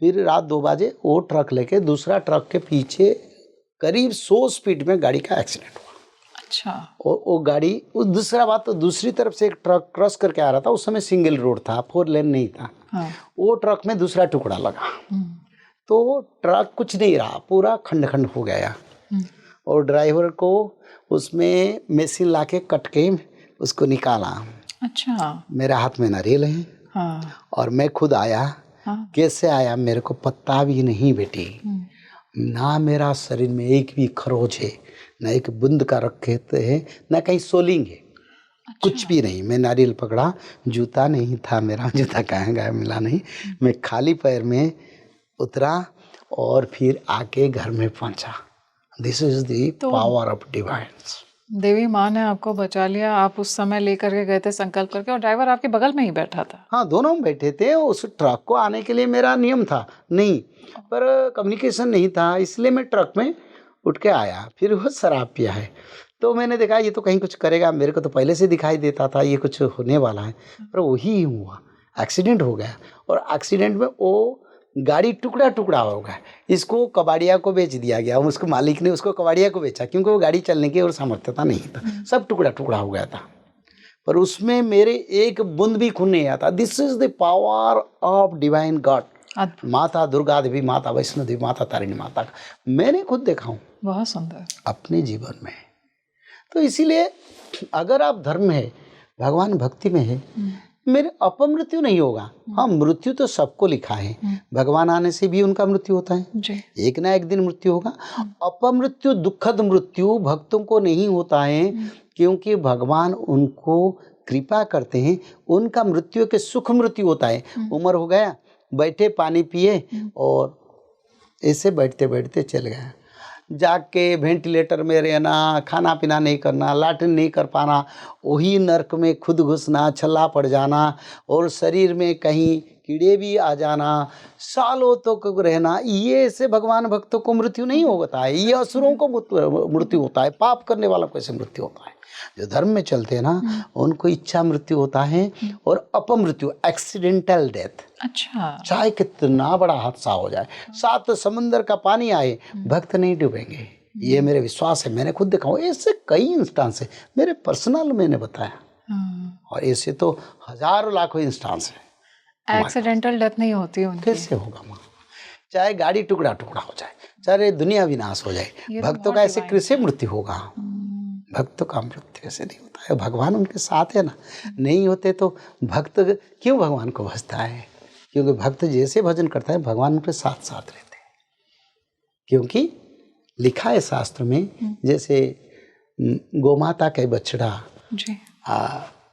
फिर रात 2 बजे वो ट्रक लेके दूसरा ट्रक के पीछे करीब 100 स्पीड में गाड़ी का एक्सीडेंट हुआ। अच्छा। और वो गाड़ी, उस दूसरा बात तो दूसरी तरफ से एक ट्रक क्रॉस करके आ रहा था। उस समय सिंगल रोड था, 4 लेन नहीं था। वो ट्रक में दूसरा टुकड़ा लगा तो ट्रक कुछ नहीं रहा, पूरा खंड खंड हो गया। और ड्राइवर को उसमें मशीन लाके कट के उसको निकाला। अच्छा। मेरे हाथ में नारियल है। और मैं खुद आया। कैसे आया मेरे को पता भी नहीं बेटी। ना मेरा शरीर में एक भी खरोच है, ना एक बूंद का रखे है, ना कहीं सोलिंग है। अच्छा। कुछ भी नहीं। मैं नारियल पकड़ा, जूता नहीं था मेरा, जूता कहाँ गया मिला नहीं। मैं खाली पैर में उतरा और फिर आके घर में पहुंचा। This is the power of divine. देवी माँ ने आपको बचा लिया। आप उस समय लेकर के गए थे संकल्प करके, और ड्राइवर आपके बगल में ही बैठा था। हाँ, दोनों बैठे थे। उस ट्रक को आने के लिए मेरा नियम था नहीं, पर कम्युनिकेशन नहीं था, इसलिए मैं ट्रक में उठ के आया। फिर वो शराब पिया है तो मैंने देखा ये तो कहीं कुछ करेगा, मेरे को तो पहले से दिखाई देता था ये कुछ होने वाला है। पर वही हुआ, एक्सीडेंट हो गया। और एक्सीडेंट में वो गाड़ी टुकड़ा टुकड़ा हो गया। इसको कबाड़िया को बेच दिया गया। उसको मालिक ने उसको कबाड़िया को बेचा, क्योंकि वो गाड़ी चलने की और सामर्थ्यता नहीं था, सब टुकड़ा टुकड़ा हो गया था। पर उसमें मेरे एक बूंद भी खून नहीं आता। This is the power of divine God. माता दुर्गा देवी, माता वैष्णो देवी, माता तारिणी माता का मैंने खुद देखा हूँ बहुत सुंदर अपने जीवन में। तो इसीलिए अगर आप धर्म है, भगवान भक्ति में है, मेरे अपमृत्यु नहीं होगा। हाँ, मृत्यु तो सबको लिखा है, भगवान आने से भी उनका मृत्यु होता है जी। एक ना एक दिन मृत्यु होगा। अपमृत्यु, दुखद मृत्यु भक्तों को नहीं होता है, क्योंकि भगवान उनको कृपा करते हैं। उनका मृत्यु के सुख मृत्यु होता है। उम्र हो गया, बैठे पानी पिए और ऐसे बैठते बैठते चल गए। जाके वेंटिलेटर में रहना, खाना पीना नहीं करना, लाटरिन नहीं कर पाना, वही नर्क में खुद घुसना, छल्ला पड़ जाना, और शरीर में कहीं कीड़े भी आ जाना, सालों तक रहना, ये ऐसे भगवान भक्तों को मृत्यु नहीं होता है। ये असुरों को मृत्यु होता है, पाप करने वालों को ऐसे मृत्यु होता है। जो धर्म में चलते हैं ना, उनको इच्छा मृत्यु होता है और अपमृत्यु, एक्सीडेंटल डेथ। अच्छा। चाहे कितना बड़ा हादसा हो जाए, 7 समंदर का पानी आए, भक्त नहीं डूबेंगे। ये मेरे विश्वास है, मैंने खुद देखा हूँ। ऐसे कई इंस्टांस है, मेरे पर्सनल मैंने बताया। और ऐसे तो हजारों लाखों इंस्टांस है। एक्सीडेंटल डेथ नहीं होती उनकी। कैसे होगा माँ? चाहे गाड़ी टुकड़ा टुकड़ा हो जाए, चाहे दुनिया विनाश हो जाए, भक्तों का ऐसे कैसे मृत्यु होगा? भक्तों का मृत्यु ऐसे नहीं होता है। भगवान उनके साथ है ना। नहीं होते तो भक्त क्यों भगवान को भजता है? क्योंकि भक्त जैसे भजन करता है, भगवान उनके साथ साथ रहते हैं। क्योंकि लिखा है शास्त्र में, जैसे गोमाता का बछड़ा जी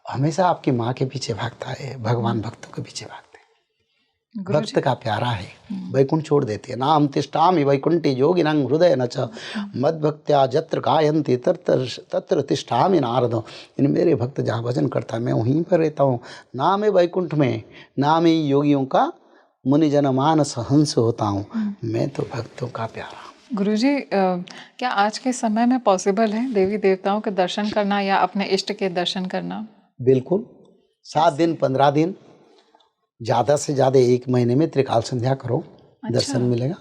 हमेशा आपकी माँ के पीछे भागता है, भगवान भक्तों के पीछे भागते हैं। गुरुजी भक्त का प्यारा है, वैकुंठ छोड़ देते हैं। नाम तिष्ठामि वैकुंठी योगिनां हृदय न च मद्भक्त्या जत्र गायन्ति तत्र तत्र तिष्ठामि नारद। इन मेरे भक्त जहाँ भजन करता है मैं वहीं पर रहता हूँ। नाम है वैकुंठ में, नाम ही योगियों का मुनिजन मानस हंस होता हूँ। मैं तो भक्तों का प्यारा। गुरुजी, क्या आज के समय में पॉसिबल है देवी देवताओं के दर्शन करना या अपने इष्ट के दर्शन करना? बिल्कुल, 7 दिन 15 दिन, ज़्यादा से ज़्यादा 1 महीने में त्रिकाल संध्या करो, दर्शन मिलेगा।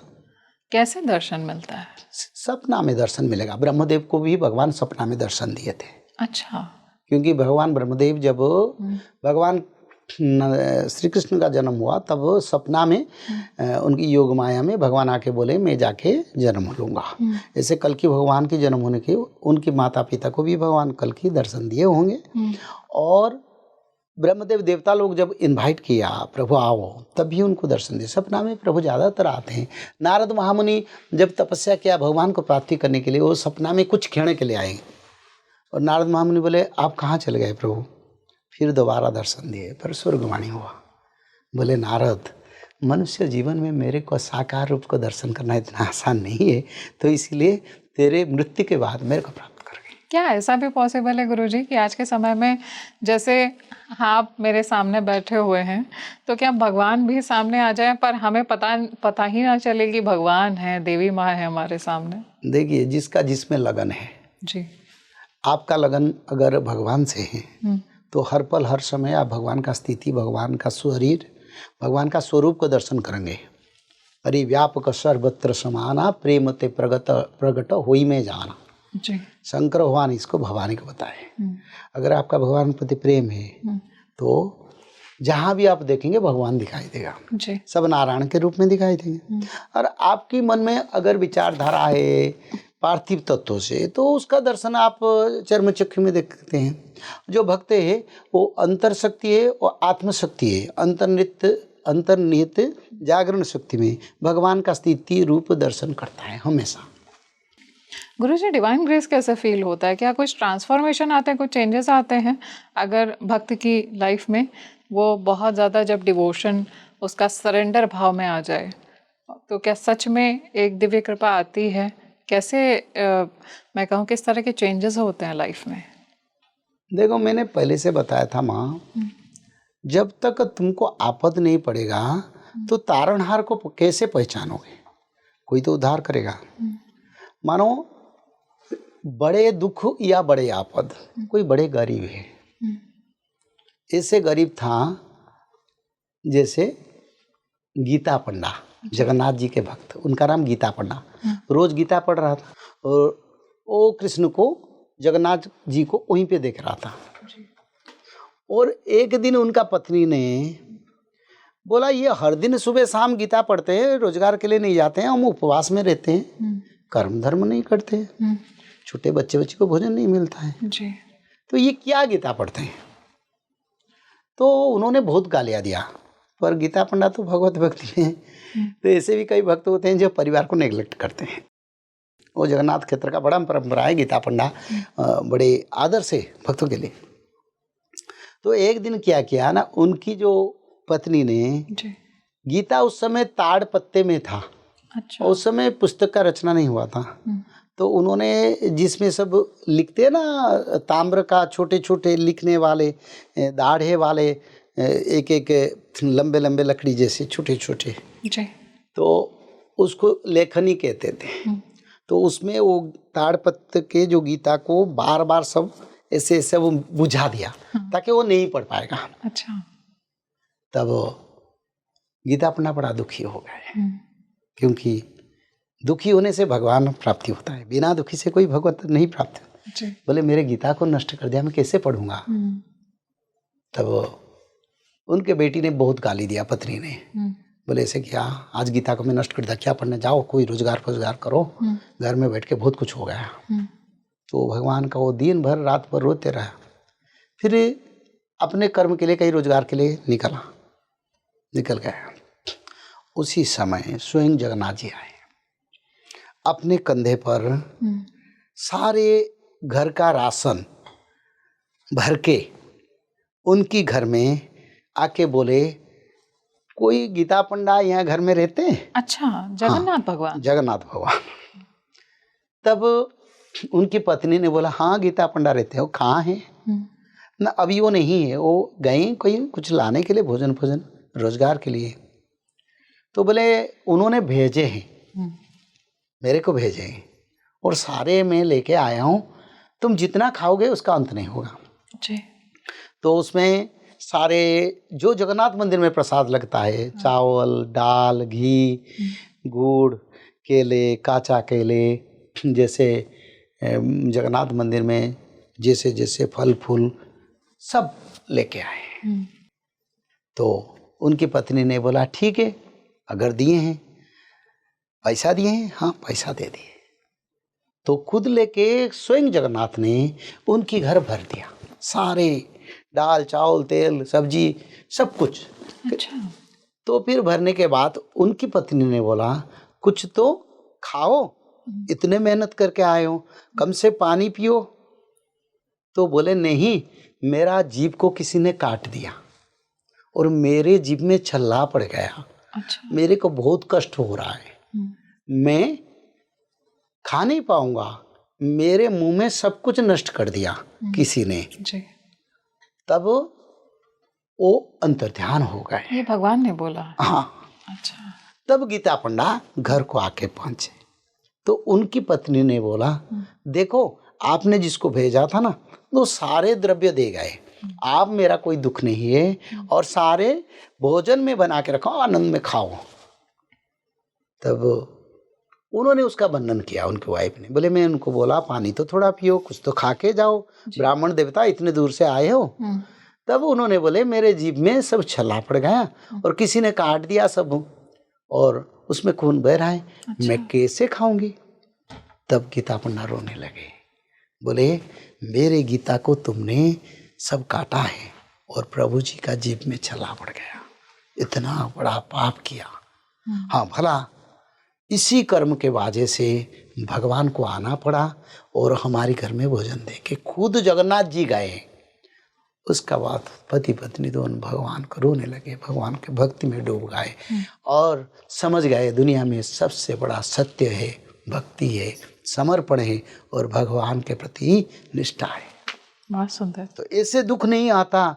कैसे दर्शन मिलता है? सपना में दर्शन मिलेगा। ब्रह्मदेव को भी भगवान सपना में दर्शन दिए थे। अच्छा। क्योंकि भगवान ब्रह्मदेव जब भगवान श्री कृष्ण का जन्म हुआ तब सपना में उनकी योग माया में भगवान आके बोले मैं जाके जन्म लूँगा। ऐसे कल की भगवान के जन्म होने के उनके माता पिता को भी भगवान कल की दर्शन दिए होंगे। और ब्रह्मदेव देवता लोग जब इनवाइट किया प्रभु आओ, तब भी उनको दर्शन दिए। सपना में प्रभु ज़्यादातर आते हैं। नारद महामुनि जब तपस्या किया भगवान को प्राप्ति करने के लिए, वो सपना में कुछ क्षण के लिए आए और नारद महामुनि बोले आप कहाँ चले गए प्रभु? फिर दोबारा दर्शन दिए, पर स्वर्गवाणी हुआ। बोले नारद, मनुष्य जीवन में मेरे को साकार रूप को दर्शन करना इतना आसान नहीं है, तो इसलिए तेरे मृत्यु के बाद मेरे को प्राप्त कर गए। क्या ऐसा भी पॉसिबल है गुरुजी कि आज के समय में जैसे आप मेरे सामने बैठे हुए हैं, तो क्या भगवान भी सामने आ जाए पर हमें पता ही ना चले कि भगवान है, देवी माँ है हमारे सामने? देखिए, जिसका जिसमें लगन है जी, आपका लगन अगर भगवान से है तो हर पल हर समय आप भगवान का स्थिति, भगवान का शरीर, भगवान का स्वरूप को दर्शन करेंगे। अरे व्यापक सर्वत्र समाना प्रेम ते प्रगट होई में जाना। जी, शंकर भगवान इसको भवानी को बताए। अगर आपका भगवान प्रति प्रेम है तो जहाँ भी आप देखेंगे भगवान दिखाई देगा। जी, सब नारायण के रूप में दिखाई देंगे। और आपकी मन में अगर विचारधारा है पार्थिव तत्वों से, तो उसका दर्शन आप चर्म चक्षु में देखते हैं। जो भक्त है वो अंतर शक्ति है और आत्म शक्ति है। अंतर्निहित जागरण शक्ति में भगवान का स्थिति रूप दर्शन करता है हमेशा। गुरुजी, डिवाइन ग्रेस कैसे फील होता है? क्या कुछ ट्रांसफॉर्मेशन आते हैं, कुछ चेंजेस आते हैं अगर भक्त की लाइफ में वो बहुत ज़्यादा जब डिवोशन उसका सरेंडर भाव में आ जाए, तो क्या सच में एक दिव्य कृपा आती है? कैसे मैं कहूँ किस तरह के चेंजेस होते हैं लाइफ में? देखो, मैंने पहले से बताया था माँ, जब तक तुमको आपद नहीं पड़ेगा तो तारणहार को कैसे पहचानोगे? कोई तो उद्धार करेगा। मानो बड़े दुख या बड़े आपद, कोई बड़े गरीब है, ऐसे गरीब था जैसे गीता पंडा, जगन्नाथ जी के भक्त, उनका नाम गीता पंडा। रोज गीता पढ़ रहा था और वो कृष्ण को, जगन्नाथ जी को वहीं पे देख रहा था। और एक दिन उनका पत्नी ने बोला ये हर दिन सुबह शाम गीता पढ़ते हैं, रोजगार के लिए नहीं जाते हैं, हम उपवास में रहते हैं, कर्म धर्म नहीं करते हैं, छोटे बच्चे को भोजन नहीं मिलता है जी, तो ये क्या गीता पढ़ते हैं? तो उन्होंने बहुत गालियाँ दिया। पर गीता पंडा तो भगवत भक्ति में, तो ऐसे भी कई भक्त होते हैं जो परिवार को नेग्लेक्ट करते हैं। वो जगन्नाथ क्षेत्र का बड़ा परंपरा है, गीता पंडा बड़े आदर से भक्तों के लिए। तो एक दिन क्या किया ना, उनकी जो पत्नी ने जी, गीता उस समय ताड़ पत्ते में था। अच्छा, उस समय पुस्तक का रचना नहीं हुआ था। तो उन्होंने जिसमें सब लिखते हैं ना, ताम्र का छोटे छोटे लिखने वाले, दाढ़े वाले, एक एक लंबे लंबे लकड़ी जैसे छोटे छोटे, जी, तो उसको लेखनी कहते थे। तो उसमें वो ताड़पत्र के जो गीता को बार बार सब ऐसे ऐसे वो बुझा दिया ताकि वो नहीं पढ़ पाएगा। अच्छा, तब गीता पढ़ना बड़ा दुखी हो गए, क्योंकि दुखी होने से भगवान प्राप्ति होता है, बिना दुखी से कोई भगवत नहीं प्राप्त। जी, बोले मेरे गीता को नष्ट कर दिया, मैं कैसे पढ़ूंगा? तब उनके बेटी ने बहुत गाली दिया, पत्नी ने। बोले ऐसे क्या, आज गीता को मैं नष्ट कर दिया, क्या पढ़ने जाओ, कोई रोजगार करो, घर में बैठ के बहुत कुछ हो गया। तो भगवान का वो दिन भर रात भर रोते रहा। फिर अपने कर्म के लिए, कहीं रोजगार के लिए निकल गया। उसी समय स्वयं जगन्नाथ जी आए, अपने कंधे पर सारे घर का राशन भर के उनकी घर में आके बोले कोई गीता पंडा यहाँ घर में रहते हैं। अच्छा, जगन्नाथ भगवान। जगन्नाथ भगवान। तब उनकी पत्नी ने बोला, हाँ गीता पंडा रहते हो, कहाँ हैं? ना अभी वो नहीं है, वो गए कोई कुछ लाने के लिए, भोजन भोजन रोजगार के लिए। तो बोले उन्होंने भेजे हैं, मेरे को भेजे हैं और सारे मैं लेके आया हूँ, तुम जितना खाओगे उसका अंत नहीं होगा जी। तो उसमें सारे जो जगन्नाथ मंदिर में प्रसाद लगता है, चावल, दाल, घी, गुड़, केले, काचा केले, जैसे जगन्नाथ मंदिर में जैसे जैसे फल फूल सब लेके आए। तो उनकी पत्नी ने बोला, ठीक है, अगर दिए हैं, पैसा दिए हैं? हाँ पैसा दे दिए। तो खुद लेके स्वयं जगन्नाथ ने उनकी घर भर दिया, सारे दाल, चावल, तेल, सब्जी, सब कुछ। अच्छा। तो फिर भरने के बाद उनकी पत्नी ने बोला, कुछ तो खाओ, इतने मेहनत करके आए हो, कम से पानी पियो। तो बोले, नहीं, मेरा जीभ को किसी ने काट दिया और मेरे जीभ में छल्ला पड़ गया। अच्छा। मेरे को बहुत कष्ट हो रहा है, मैं खा नहीं पाऊंगा, मेरे मुंह में सब कुछ नष्ट कर दिया किसी ने। जी। तब वो अंतर्ध्यान हो गए। ये भगवान ने बोला? हाँ। अच्छा। तब गीता पंडा घर को आके पहुंचे तो उनकी पत्नी ने बोला, देखो आपने जिसको भेजा था ना, वो सारे द्रव्य दे गए, आप मेरा कोई दुख नहीं है, और सारे भोजन में बना के रखो, आनंद में खाओ। तब उन्होंने उसका वर्णन किया, उनकी वाइफ ने। बोले, मैं उनको बोला, पानी तो थोड़ा पियो, कुछ तो खा के जाओ, ब्राह्मण देवता इतने दूर से आए हो। तब उन्होंने बोले, मेरे जीभ में सब छल्ला पड़ गया और किसी ने काट दिया सब, और उसमें खून बह रहा है। अच्छा। मैं कैसे खाऊंगी? तब गीता पंडा रोने लगे, बोले, मेरे गीता को तुमने सब काटा है और प्रभु जी का जीभ में छल्ला पड़ गया, इतना बड़ा पाप किया। हाँ, भला इसी कर्म के वजह से भगवान को आना पड़ा और हमारे घर में भोजन दे के खुद जगन्नाथ जी गए। उसका बाद पति पत्नी दोनों भगवान को रोने लगे, भगवान के भक्ति में डूब गए और समझ गए दुनिया में सबसे बड़ा सत्य है, भक्ति है, समर्पण है और भगवान के प्रति निष्ठा है। बहुत सुंदर। तो ऐसे दुख नहीं आता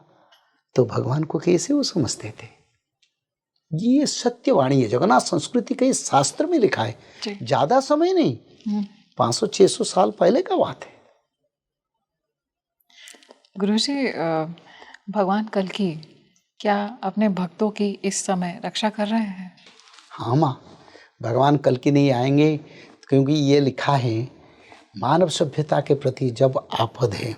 तो भगवान को कैसे वो समझते थे? ये सत्यवाणी है, जगन्नाथ संस्कृति के शास्त्र में लिखा है, ज्यादा समय नहीं, 500-600 साल पहले का बात है। गुरुजी, भगवान कल्कि क्या अपने भक्तों की इस समय रक्षा कर रहे हैं? हाँ माँ, भगवान कल्कि नहीं आएंगे क्योंकि ये लिखा है, मानव सभ्यता के प्रति जब आपद है।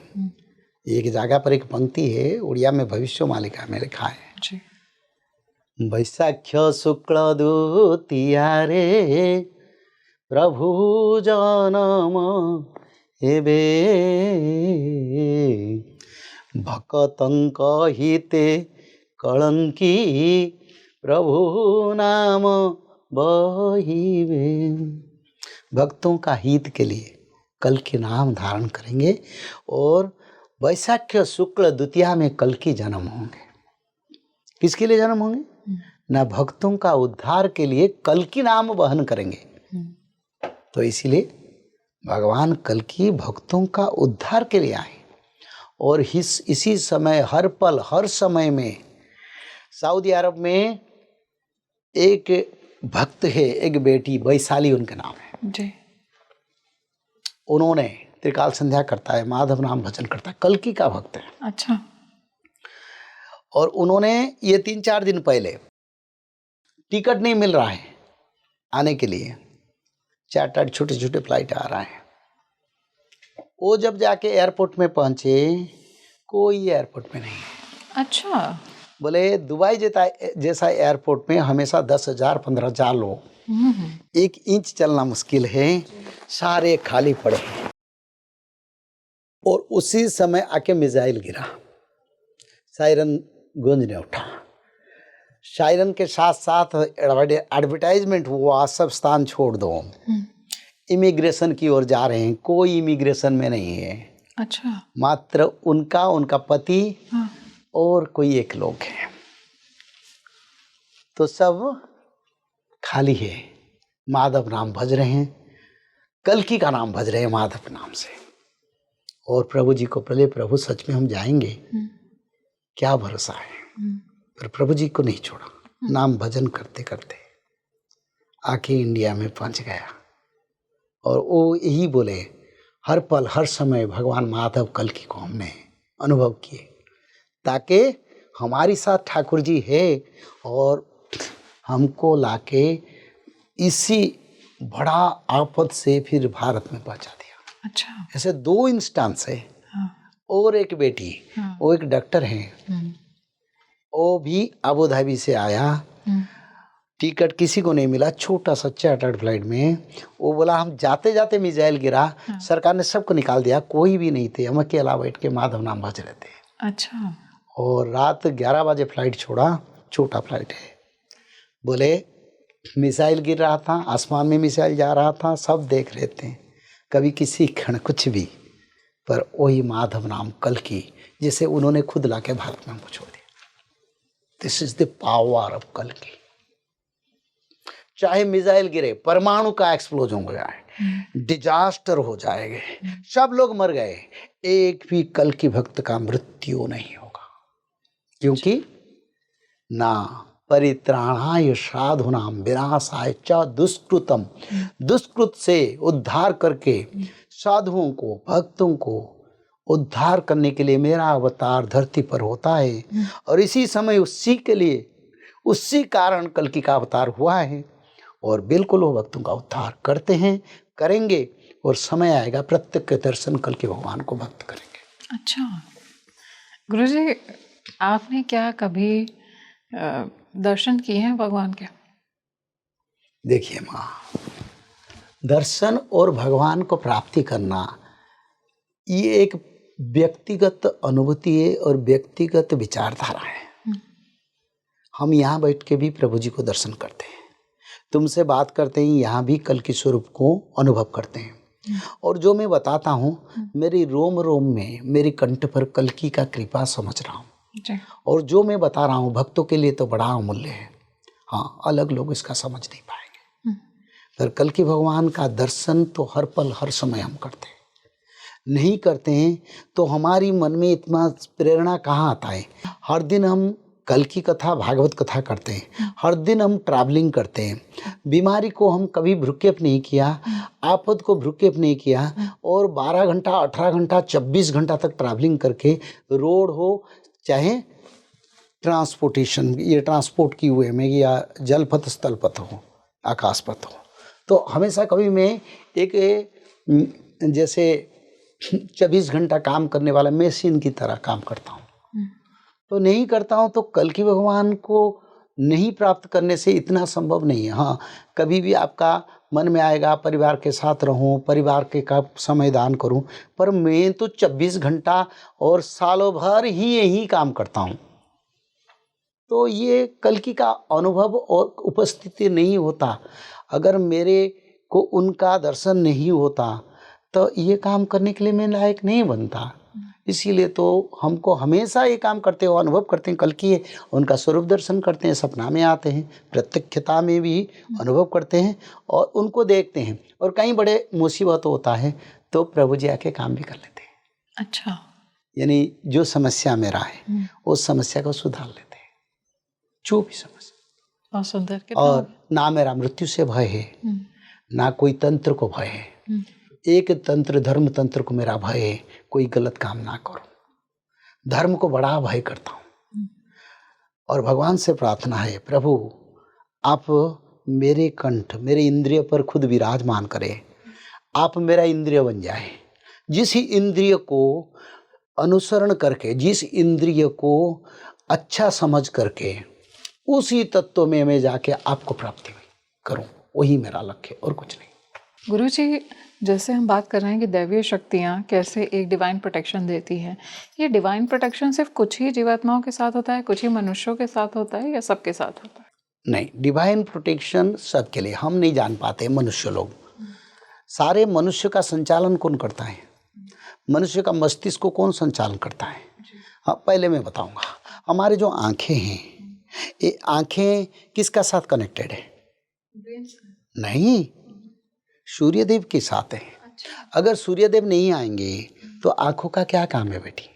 एक जगह पर एक पंक्ति है, उड़िया में भविष्य मालिका में लिखा है जी। वैशाख्य शुक्ल द्वितीया रे प्रभु जनम हेबे, भक्तंक हिते कलंकी प्रभु नाम बहिबे। भक्तों का हित के लिए कल के नाम धारण करेंगे और वैशाख्य शुक्ल द्वितीया में कल की जन्म होंगे। किसके लिए जन्म होंगे? ना भक्तों का उद्धार के लिए कल की नाम वहन करेंगे। तो इसीलिए भगवान कल की भक्तों का उद्धार के लिए आए और इसी समय हर पल हर समय में सऊदी अरब में एक भक्त है, एक बेटी वैशाली उनका नाम है जी। उन्होंने त्रिकाल संध्या करता है, माधव नाम भजन करता है, कल्कि का भक्त है। अच्छा। और उन्होंने ये 3-4 दिन पहले टिकट नहीं मिल रहा है आने के लिए, चार्टर्ड छोटे छोटे फ्लाइट आ रहा है। वो जब जाके एयरपोर्ट में पहुंचे, कोई एयरपोर्ट में नहीं है। अच्छा। बोले दुबई जैसा एयरपोर्ट में हमेशा 10,000 15,000 लोग, 1 इंच चलना मुश्किल है, सारे खाली पड़े हैं। और उसी समय आके मिसाइल गिरा, सायरन गूंजने उठा, सायरन के साथ साथ एडवर्टाइजमेंट हुआ, सब स्थान छोड़ दो, इमिग्रेशन की ओर जा रहे हैं। कोई इमिग्रेशन में नहीं है। अच्छा। मात्र उनका पति और कोई एक लोग है। तो सब खाली है, माधव नाम भज रहे हैं, कल्कि का नाम भज रहे हैं माधव नाम से। और प्रभु जी को बोले, प्रभु सच में हम जाएंगे? क्या भरोसा है। पर प्रभु जी को नहीं छोड़ा, नाम भजन करते करते आके इंडिया में पहुंच गया। और वो यही बोले, हर पल हर समय भगवान माधव कल्कि को हमने अनुभव किए, ताकि हमारी साथ ठाकुर जी है और हमको लाके इसी बड़ा आफत से फिर भारत में पहुंचा दिया। अच्छा। ऐसे 2 इंस्टेंस है। और एक बेटी, वो एक डॉक्टर हैं, वो भी अबू धाबी से आया, टिकट किसी को नहीं मिला, छोटा सा चार्टर्ड फ्लाइट में। वो बोला हम जाते जाते मिसाइल गिरा, सरकार ने सबको निकाल दिया, कोई भी नहीं थे, हम अकेला बैठ के माधव नाम भज रहे थे। अच्छा। और रात 11 बजे फ्लाइट छोड़ा, छोटा फ्लाइट है। बोले मिसाइल गिर रहा था, आसमान में मिसाइल जा रहा था, सब देख रहे थे, कभी किसी क्षण कुछ भी, पर वही माधव नाम कल्कि जिसे उन्होंने खुद लाके भारत में हमको छोड़ दिया। This is the power of कल्कि। चाहे मिसाइल गिरे, परमाणु का एक्सप्लोजन हो जाए, डिजास्टर हो जाएंगे, सब लोग मर गए, एक भी कल्कि भक्त का मृत्यु नहीं होगा। क्योंकि ना परित्राणाय साधूनाम विनाशाय च दुष्कृतम, दुष्कृत से उद्धार करके साधुओं को, भक्तों को उद्धार करने के लिए मेरा अवतार धरती पर होता है। और इसी समय उसी के लिए, उसी कारण कल्कि का अवतार हुआ है। और बिल्कुल वो भक्तों का उद्धार करते हैं, करेंगे, और समय आएगा प्रत्यक्ष दर्शन कल्कि भगवान को भक्त करेंगे। अच्छा गुरुजी, आपने क्या कभी दर्शन किए हैं भगवान के? देखिए माँ, दर्शन और भगवान को प्राप्ति करना ये एक व्यक्तिगत अनुभूति है और व्यक्तिगत विचारधारा है। हम यहाँ बैठ के भी प्रभु जी को दर्शन करते हैं, तुमसे बात करते हैं, यहाँ भी कल्कि स्वरूप को अनुभव करते हैं। और जो मैं बताता हूँ, मेरी रोम रोम में, मेरी कंठ पर कल्कि का कृपा समझ रहा हूँ। और जो मैं बता रहा हूँ भक्तों के लिए तो बड़ा अमूल्य है। हाँ, अलग लोग इसका समझ नहीं पाएंगे, पर कल्कि भगवान का दर्शन तो हर पल हर समय हम करते हैं। नहीं करते हैं तो हमारी मन में इतना प्रेरणा कहाँ आता है। हर दिन हम कल्कि कथा, भागवत कथा करते हैं, हर दिन हम ट्रैवलिंग करते हैं, बीमारी को हम कभी भ्रूक्षेप नहीं किया, आफत को भ्रूक्षेप नहीं किया, और 12 घंटा, 18 घंटा, 24 घंटा तक ट्रैवलिंग करके, रोड हो चाहे ट्रांसपोर्टेशन, ये ट्रांसपोर्ट की हुए में, या जलपथ, स्थलपथ हो, आकाशपथ हो, तो हमेशा कभी मैं एक जैसे 24 घंटा काम करने वाला मशीन की तरह काम करता हूँ। तो नहीं करता हूँ तो कल्कि भगवान को नहीं प्राप्त करने से इतना संभव नहीं है। हाँ, कभी भी आपका मन में आएगा परिवार के साथ रहूं, परिवार के का समय दान करूं, पर मैं तो 24 घंटा और सालों भर ही यही काम करता हूं। तो ये कल्कि का अनुभव और उपस्थिति नहीं होता, अगर मेरे को उनका दर्शन नहीं होता तो ये काम करने के लिए मैं लायक नहीं बनता। इसीलिए तो हमको हमेशा ये काम करते हो, अनुभव करते हैं कल्कि है, उनका स्वरूप दर्शन करते हैं, सपना में आते हैं, प्रत्यक्षता में भी अनुभव करते हैं और उनको देखते हैं। और कहीं बड़े मुसीबत होता है तो प्रभु जी आके काम भी कर लेते हैं। अच्छा, यानी जो समस्या मेरा है उस समस्या को सुधार लेते हैं, जो भी समस्या। बहुत सुंदर। और ना मेरा मृत्यु से भय है, ना कोई तंत्र को भय है, एक तंत्र, धर्म तंत्र को मेरा भय है, कोई गलत काम ना करूं, धर्म को बड़ा भय करता हूं। और भगवान से प्रार्थना है, प्रभु आप मेरे कंठ, मेरे इंद्रिय पर खुद विराजमान करें, आप मेरा इंद्रिय बन जाए, जिस इंद्रिय को अनुसरण करके, जिस इंद्रिय को अच्छा समझ करके उसी तत्व में मैं जाके आपको प्राप्ति करूं, वही मेरा लक्ष्य और कुछ नहीं। गुरुजी, जैसे हम बात कर रहे हैं कि दैवीय शक्तियाँ कैसे एक डिवाइन प्रोटेक्शन देती हैं, ये डिवाइन प्रोटेक्शन सिर्फ कुछ ही जीवात्माओं के साथ होता है, कुछ ही मनुष्यों के साथ होता है, या सबके साथ होता है? नहीं, डिवाइन प्रोटेक्शन सबके लिए, हम नहीं जान पाते मनुष्य लोग। सारे मनुष्य का संचालन कौन करता है? मनुष्य का मस्तिष्क को कौन संचालन करता है? हाँ, पहले मैं बताऊंगा। हमारे जो आंखें हैं, ये आंखें किसका साथ कनेक्टेड है? नहीं, सूर्यदेव के साथ है। अगर सूर्यदेव नहीं आएंगे तो आंखों का क्या काम है बेटी?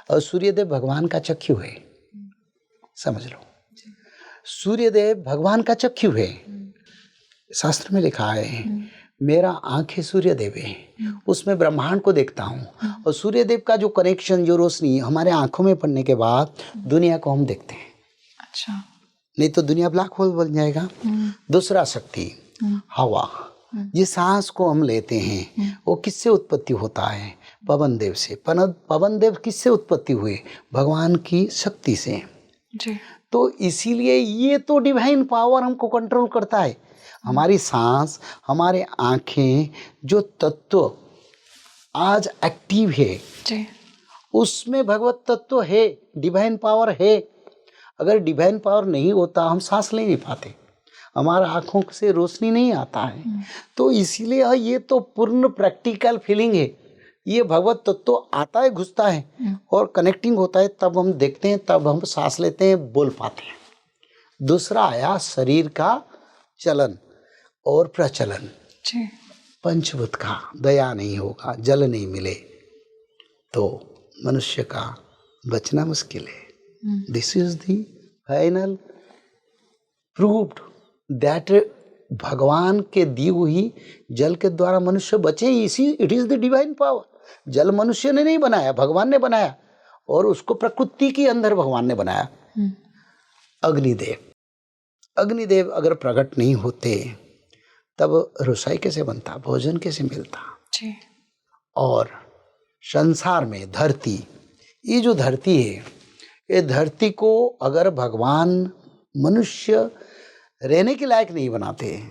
और सूर्यदेव भगवान का चक्षु है, समझ लो। सूर्यदेव भगवान का चक्षु है। शास्त्र में लिखा है मेरा आंखें सूर्यदेव है, उसमें ब्रह्मांड को देखता हूँ। और सूर्यदेव का जो कनेक्शन, जो रोशनी हमारे आंखों में पड़ने के बाद दुनिया को हम देखते हैं। अच्छा, नहीं तो दुनिया ब्लैक होल बन जाएगा। दूसरा शक्ति हवा, ये सांस को हम लेते हैं, वो किससे उत्पत्ति होता है? पवन देव से। पवन देव किससे उत्पत्ति हुए? भगवान की शक्ति से जी। तो इसीलिए ये तो डिवाइन पावर हमको कंट्रोल करता है। हमारी सांस, हमारे आँखें, जो तत्व आज एक्टिव है जी, उसमें भगवत तत्व है, डिवाइन पावर है। अगर डिवाइन पावर नहीं होता हम सांस ले नहीं पाते, हमारा आँखों से रोशनी नहीं आता है। तो इसीलिए ये तो पूर्ण प्रैक्टिकल फीलिंग है। ये भगवत तत्व आता है, घुसता है और कनेक्टिंग होता है, तब हम देखते हैं, तब हम सांस लेते हैं, बोल पाते हैं। दूसरा आया शरीर का चलन और प्रचलन। जी। पंचभूत का दया नहीं होगा, जल नहीं मिले तो मनुष्य का बचना मुश्किल है। This is the final proved that भगवान के दी हुई जल के द्वारा मनुष्य बचे। इसी it is the divine power. जल मनुष्य ने नहीं बनाया, भगवान ने बनाया, और उसको प्रकृति के अंदर भगवान ने बनाया। अग्निदेव, अग्निदेव अगर प्रकट नहीं होते तब रसोई कैसे बनता, भोजन कैसे मिलता? जी। और संसार में धरती, ये जो धरती है, ये धरती को अगर भगवान मनुष्य रहने के लायक नहीं बनाते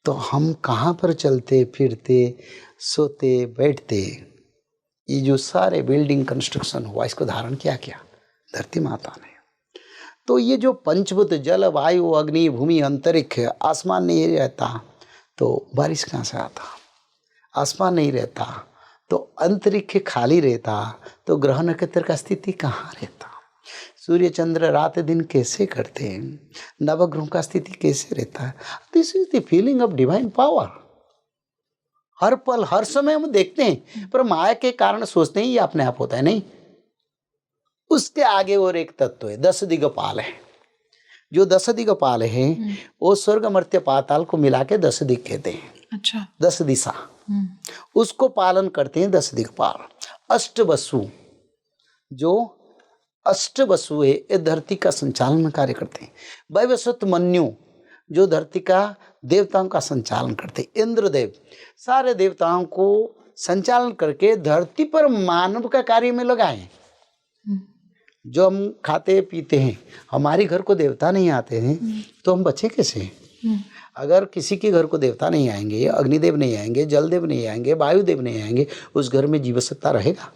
तो हम कहाँ पर चलते फिरते, सोते बैठते? ये जो सारे बिल्डिंग कंस्ट्रक्शन हुआ, इसको धारण किया क्या? धरती माता ने। तो ये जो पंचभूत जल, वायु, अग्नि, भूमि, अंतरिक्ष, आसमान नहीं रहता तो बारिश कहाँ से आता? आसमान नहीं रहता तो अंतरिक्ष खाली रहता तो ग्रह नक्षत्र का स्थिति कहाँ रहता? सूर्य चंद्र रात दिन कैसे करते हैं? नवग्रहों का स्थिति कैसे रहता है? This is the feeling of divine power. हर पल हर समय हम देखते हैं, पर माया के कारण सोचते हैं ये अपने आप होता है। नहीं, उसके आगे और एक तत्व है, 10 दिग्पाल है। जो 10 दिग्पाल है वो स्वर्ग मर्त्य पाताल को मिला के 10 दिक् कहते हैं। अच्छा। 10 दिशा, उसको पालन करते हैं 10 दिक्पाल। अष्टवसु, जो अष्टवसु है, ये धरती का संचालन कार्य करते हैं। वैवस्वत मन्यु, जो धरती का देवताओं का संचालन करते हैं। इंद्रदेव सारे देवताओं को संचालन करके धरती पर मानव का कार्य में लगाए। जो हम खाते पीते हैं, हमारे घर को देवता नहीं आते हैं तो हम बचे कैसे? अगर किसी के घर को देवता नहीं आएंगे, अग्निदेव नहीं आएंगे, जलदेव नहीं आएंगे, वायुदेव नहीं आएंगे, उस घर में जीव सत्ता रहेगा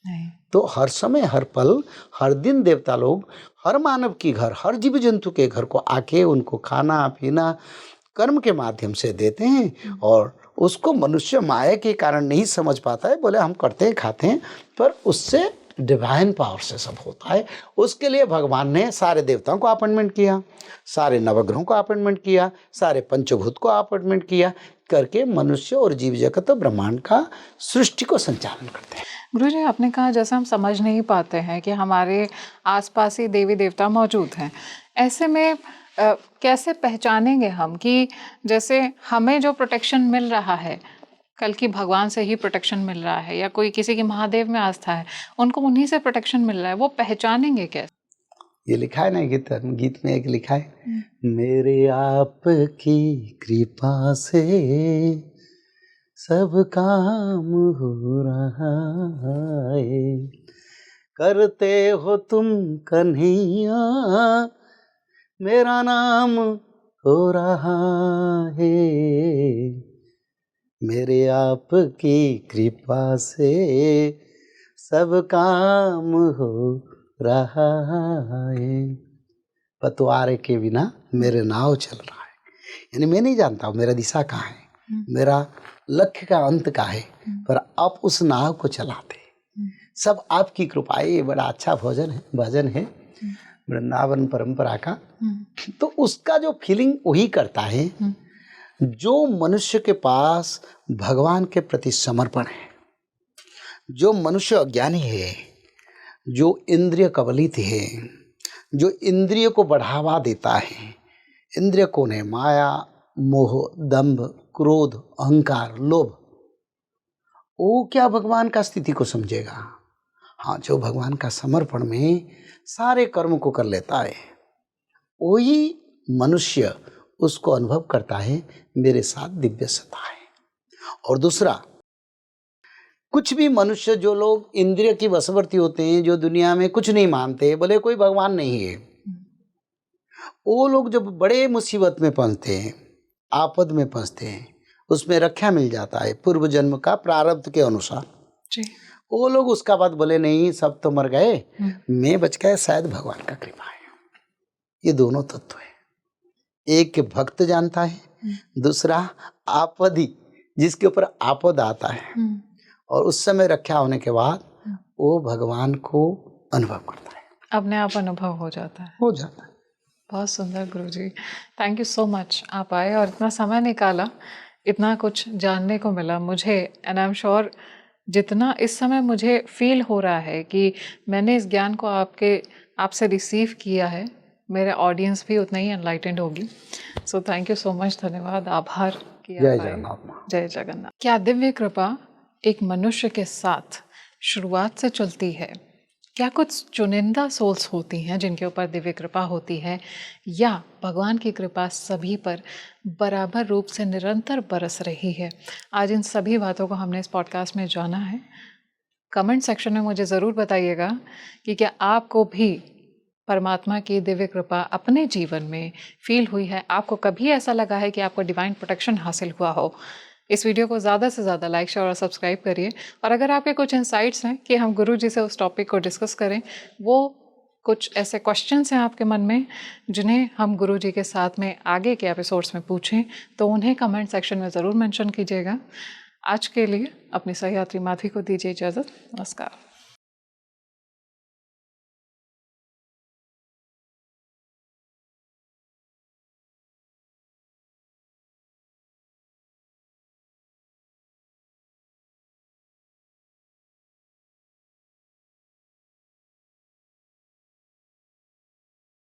नहीं। तो हर समय, हर पल, हर दिन देवता लोग हर मानव की घर, हर जीव जंतु के घर को आके उनको खाना पीना कर्म के माध्यम से देते हैं। और उसको मनुष्य माया के कारण नहीं समझ पाता है, बोले हम करते हैं खाते हैं, पर उससे डिवाइन पावर से सब होता है। उसके लिए भगवान ने सारे देवताओं को अपॉइंटमेंट किया, सारे नवग्रहों को अपॉइंटमेंट किया, सारे पंचभूत को अपॉइंटमेंट किया, करके मनुष्य और जीव जगत ब्रह्मांड का सृष्टि को संचालन करते हैं। गुरुजी, आपने कहा जैसे हम समझ नहीं पाते हैं कि हमारे आसपास ही देवी देवता मौजूद हैं, ऐसे में कैसे पहचानेंगे हम कि जैसे हमें जो प्रोटेक्शन मिल रहा है कल की भगवान से ही प्रोटेक्शन मिल रहा है, या कोई किसी की महादेव में आस्था है, उनको उन्हीं से प्रोटेक्शन मिल रहा है, वो पहचानेंगे कैसे? ये लिखा है ना गीत में एक लिखा है, मेरे आपकी कृपा से सब काम हो रहा है, करते हो तुम कन्हैया मेरा नाम हो रहा है, मेरे आपकी कृपा से सब काम हो रहा है, पतवार के बिना मेरे नाव चल रहा है। यानी मैं नहीं जानता मेरा दिशा कहाँ है, मेरा लक्ष्य का अंत का है, पर आप उस नाव को चलाते, सब आपकी कृपा है। ये बड़ा अच्छा भजन है। वृंदावन परंपरा का, तो उसका जो फीलिंग वही करता है जो मनुष्य के पास भगवान के प्रति समर्पण है। जो मनुष्य अज्ञानी है, जो इंद्रिय कबलित है, जो इंद्रिय को बढ़ावा देता है। इंद्रिय कौन है? माया, मोह, दंभ, क्रोध, अहंकार, लोभ। वो क्या भगवान का स्थिति को समझेगा? हाँ, जो भगवान का समर्पण में सारे कर्म को कर लेता है, वही मनुष्य उसको अनुभव करता है मेरे साथ दिव्य सत्ता है। और दूसरा, कुछ भी मनुष्य, जो लोग इंद्रिय की वशवर्ती होते हैं, जो दुनिया में कुछ नहीं मानते, बोले कोई भगवान नहीं है, वो लोग जब बड़े मुसीबत में फंसते हैं, आपद में फंसते हैं, उसमें रक्षा मिल जाता है पूर्व जन्म का प्रारब्ध के अनुसार जी। वो लोग उसका बात बोले नहीं, सब तो मर गए, मैं बच गया, शायद भगवान का कृपा है। ये दोनों तत्व है। एक भक्त जानता है, दूसरा आपदी, जिसके ऊपर आपद आता है और उस समय रक्षा होने के बाद वो भगवान को अनुभव करता है, अपने आप अनुभव हो जाता है। बहुत सुंदर गुरुजी, थैंक यू सो मच। आप आए और इतना समय निकाला, इतना कुछ जानने को मिला मुझे। एंड आई एम श्योर जितना इस समय मुझे फील हो रहा है कि मैंने इस ज्ञान को आपसे रिसीव किया है, मेरे ऑडियंस भी उतना ही एनलाइटेंड होगी। So thank you so much, धन्यवाद, आभार कि जय आप आए। जगन्नाथ। जय जगन्नाथ। क्या दिव्य कृपा एक मनुष्य के साथ शुरुआत से चलती है? क्या कुछ चुनिंदा सोल्स होती हैं जिनके ऊपर दिव्य कृपा होती है, या भगवान की कृपा सभी पर बराबर रूप से निरंतर बरस रही है? आज इन सभी बातों को हमने इस पॉडकास्ट में जाना है। कमेंट सेक्शन में मुझे ज़रूर बताइएगा कि क्या आपको भी परमात्मा की दिव्य कृपा अपने जीवन में फील हुई है? आपको कभी ऐसा लगा है कि आपको डिवाइन प्रोटेक्शन हासिल हुआ हो? इस वीडियो को ज़्यादा से ज़्यादा लाइक, शेयर और सब्सक्राइब करिए। और अगर आपके कुछ इंसाइट्स हैं कि हम गुरु जी से उस टॉपिक को डिस्कस करें, वो कुछ ऐसे क्वेश्चंस हैं आपके मन में जिन्हें हम गुरु जी के साथ में आगे के एपिसोड्स में पूछें, तो उन्हें कमेंट सेक्शन में ज़रूर मेंशन कीजिएगा। आज के लिए अपनी सहयात्री माधवी को दीजिए इजाज़त। नमस्कार।